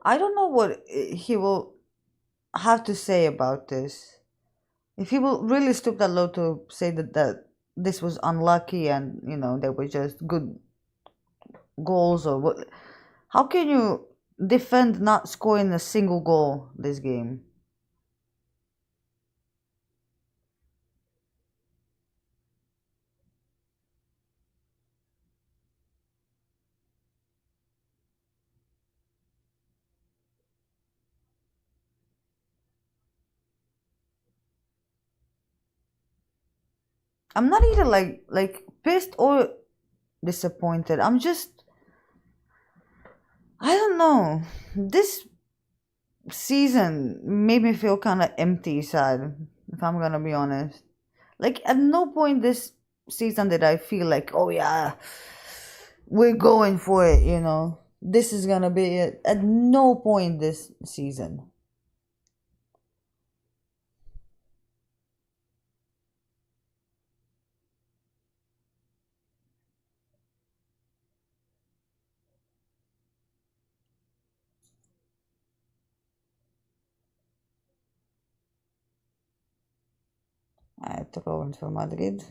S1: I don't know what he will have to say about this. If he will really stoop that low to say that this was unlucky and they were just good goals or what, how can you defend not scoring a single goal this game? I'm not either like pissed or disappointed. I'm just, I don't know. This season made me feel kind of empty, sad, if I'm gonna be honest. Like, at no point this season did I feel like, oh yeah, we're going for it. This is gonna be it. At no point this season. I throw in for Madrid.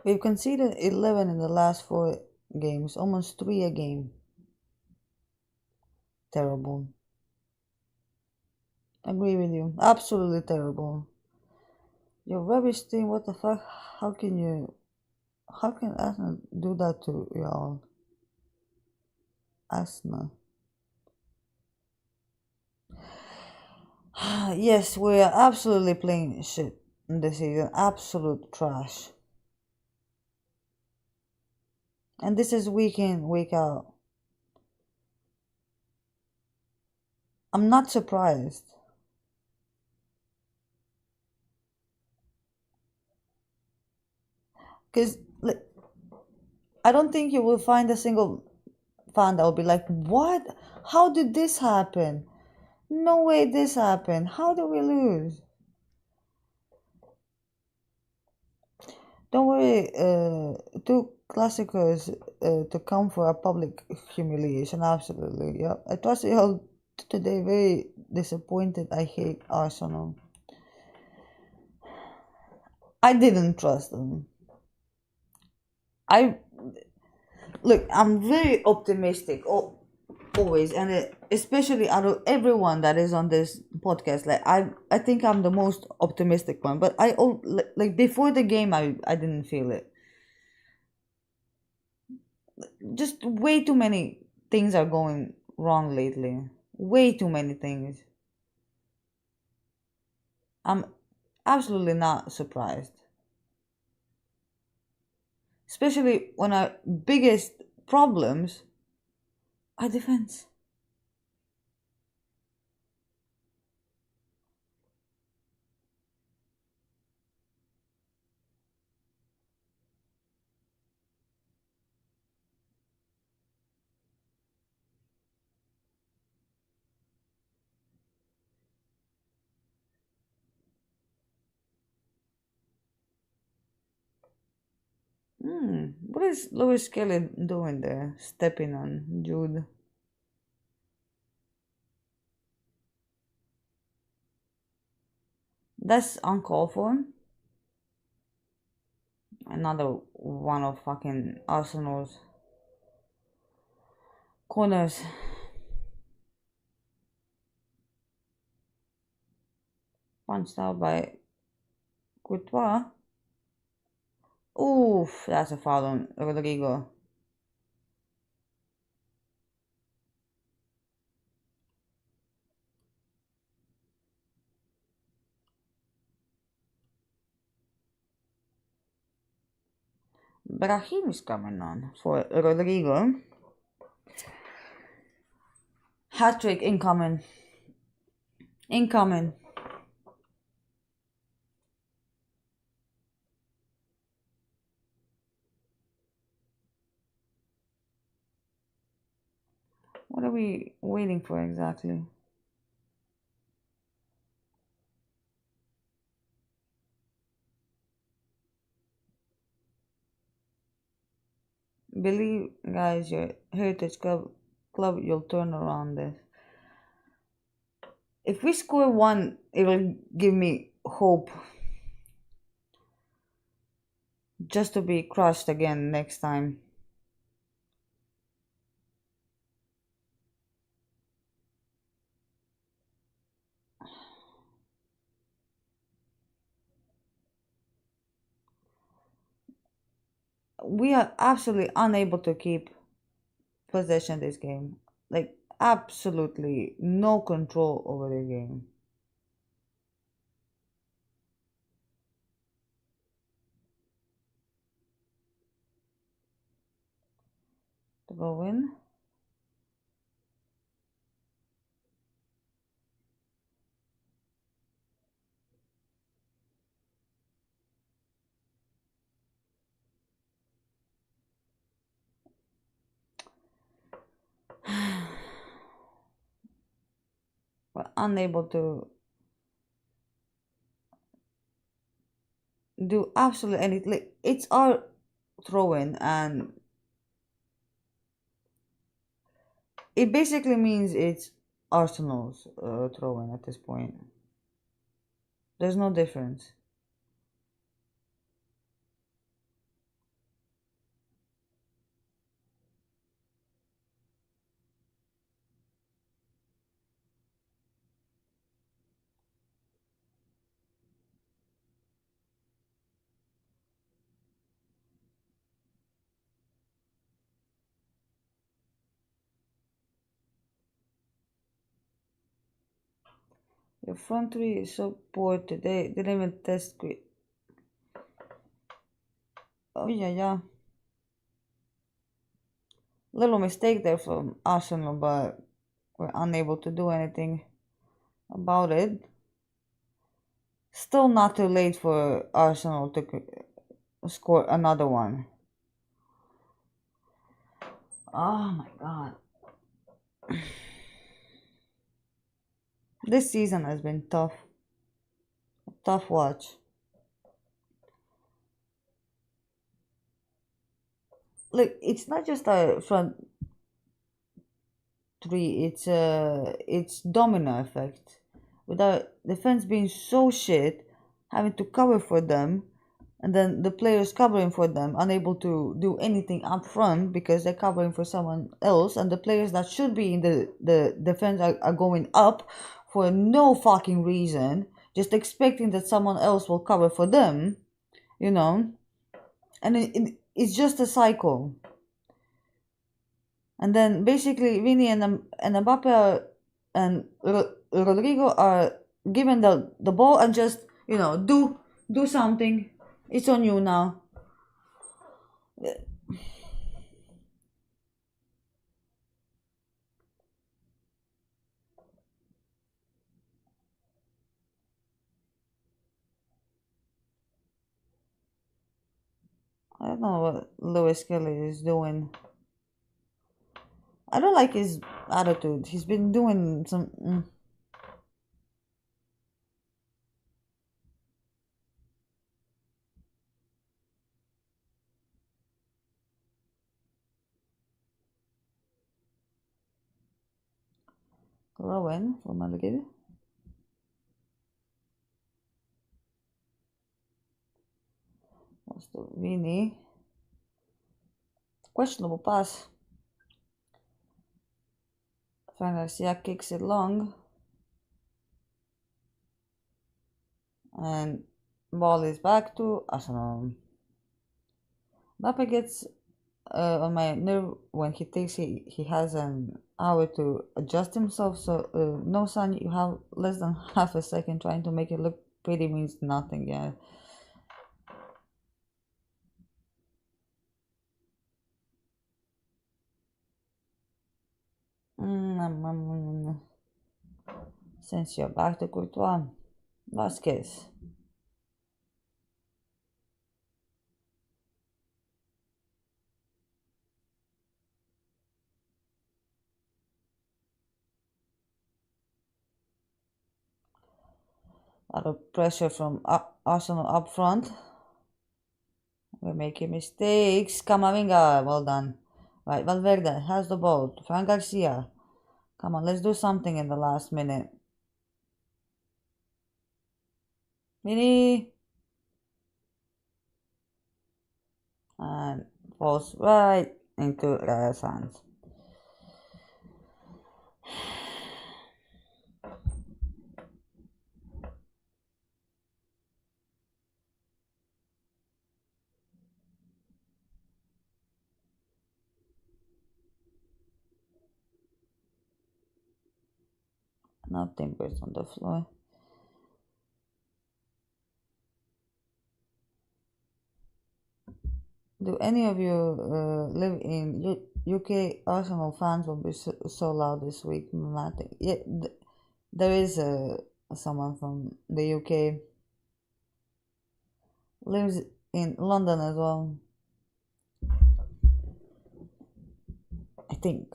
S1: We've conceded 11 in the last 4 games, almost 3 a game. Terrible. Agree with you. Absolutely terrible. Your rubbish team, what the fuck? How can you. How can Arsenal do that to y'all? Arsenal. Yes, we are absolutely playing shit in this season. Absolute trash. And this is week in, week out. I'm not surprised. Because I don't think you will find a single fan that will be like, what? How did this happen? No way this happened. How did we lose? Don't worry, two classicos to come for a public humiliation. Absolutely, yeah. I trust you all today. Very disappointed. I hate Arsenal. I didn't trust them. I look. I'm very optimistic. Always, and especially out of everyone that is on this podcast, like I think I'm the most optimistic one. But like before the game, I didn't feel it. Just way too many things are going wrong lately. Way too many things. I'm absolutely not surprised. Especially when our biggest problems are defense. What is Lewis Kelly doing there? Stepping on Jude. That's uncalled for. Another one of fucking Arsenal's corners. Punched out by Courtois. Oof, that's a foul on Rodrigo. Brahim is coming on for Rodrigo. Hat trick incoming. Incoming. What are we waiting for exactly? Believe, guys, your Heritage Club, you'll turn around this. If we score one, it will give me hope just to be crushed again next time. We are absolutely unable to keep possession this game. Like, absolutely no control over the game. To go in. We're unable to do absolutely anything. Like, it's our throw in, and it basically means it's Arsenal's throw in at this point. There's no difference. Your front three is so poor today. Didn't even test. Oh yeah, yeah. Little mistake there from Arsenal, but we're unable to do anything about it. Still not too late for Arsenal to score another one. Oh my god. This season has been tough. A tough watch. Like, it's not just a front three, it's domino effect. With our defense being so shit, having to cover for them, and then the players covering for them unable to do anything up front because they're covering for someone else, and the players that should be in the defense are going up for no fucking reason, just expecting that someone else will cover for them, you know, and it's just a cycle. And then basically Vinny and Mbappe and Rodrigo are given the ball and just, do something. It's on you now. I don't know what Lewis Kelly is doing. I don't like his attitude. He's been doing some. Rowan for Madrid. That's to Vinny. Questionable pass. Fran Garcia kicks it long. And ball is back to Arsenal. Mbappe gets on my nerve when he has an hour to adjust himself. So no, son, you have less than half a second trying to make it look pretty means nothing. Yeah. Since you're back to Courtois, Vasquez. A lot of pressure from Arsenal up front. We're making mistakes. Camavinga, well done. Right, Valverde has the ball. Fran Garcia. Come on, let's do something in the last minute. Mini. And falls right into Raya's hands. Now timbers on the floor. Do any of you live in UK? Arsenal fans will be so loud this week. Yeah, there is someone from the UK lives in London as well. I think.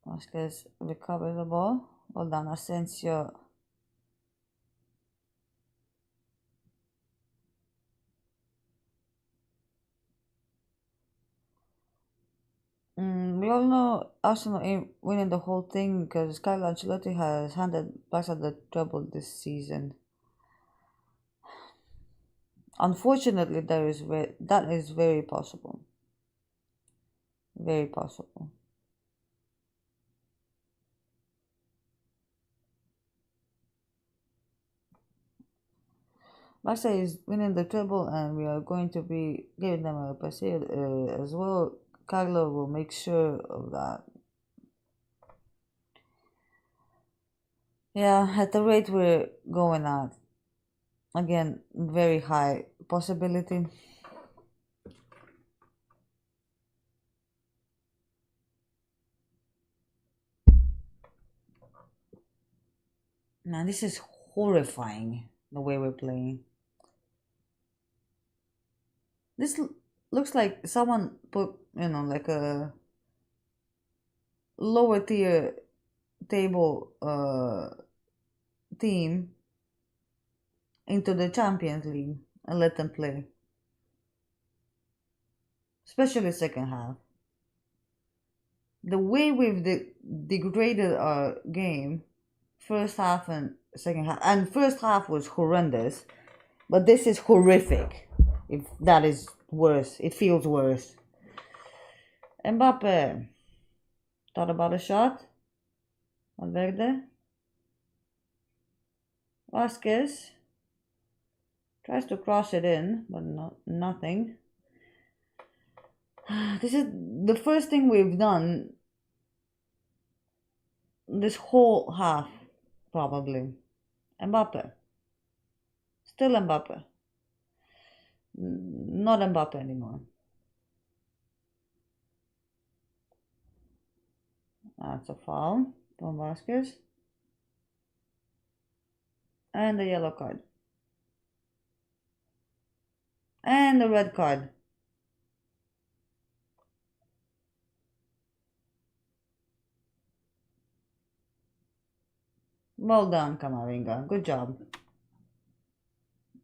S1: Vasquez recovers the ball. Well done, Asensio. We all know Arsenal ain't winning the whole thing because Carlo Ancelotti has handed Barca the treble this season. Unfortunately, that is very possible. Very possible. Barca is winning the treble, and we are going to be giving them a pass as well. Carlo will make sure of that. Yeah, at the rate we're going at, again, very high possibility. Man, this is horrifying the way we're playing. This looks like someone put, like a lower tier table team into the Champions League and let them play, especially second half. The way we've degraded our game, first half and second half, and first half was horrendous, but this is horrific. If that is worse, it feels worse. Mbappe thought about a shot. Valverde. Vasquez tries to cross it in, but nothing. This is the first thing we've done this whole half, probably. Mbappe. Still Mbappe. Not Mbappe anymore. That's a foul from Vasquez. And a yellow card. And a red card. Well done, Camavinga. Good job.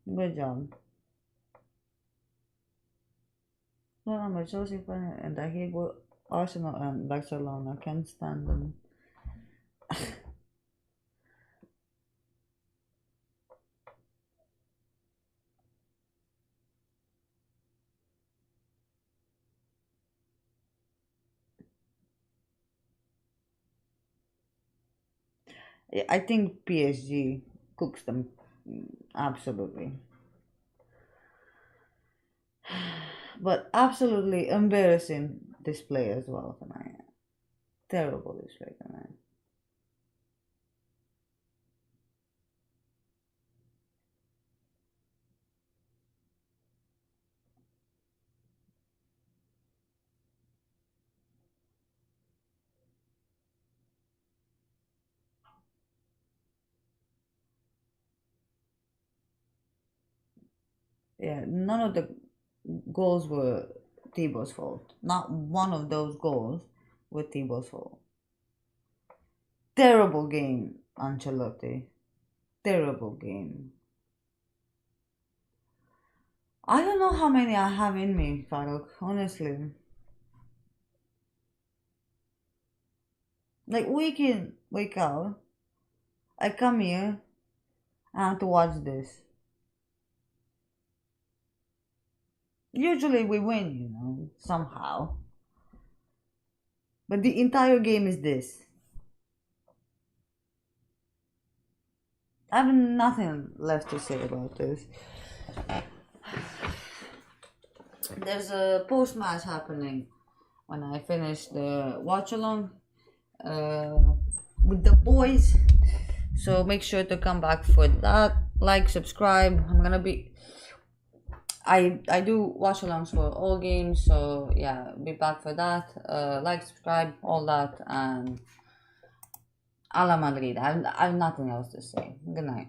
S1: Good job. Well, I'm a Chelsea fan and I hate what Arsenal and Barcelona can't stand them. I think PSG cooks them absolutely. But absolutely embarrassing display as well tonight. Terrible display tonight. Yeah, none of the goals were Thibaut's fault. Not one of those goals were Thibaut's fault. Terrible game, Ancelotti. Terrible game. I don't know how many I have in me, Farooq, honestly. Like week in, week out, I come here and I have to watch this. Usually we win, somehow. But the entire game is this. I have nothing left to say about this. There's a post match happening when I finish the watch along with the boys. So make sure to come back for that. Like, subscribe. I do watch alongs for all games, so yeah, be back for that. Like, subscribe, all that, and a la Madrid. I have nothing else to say. Good night.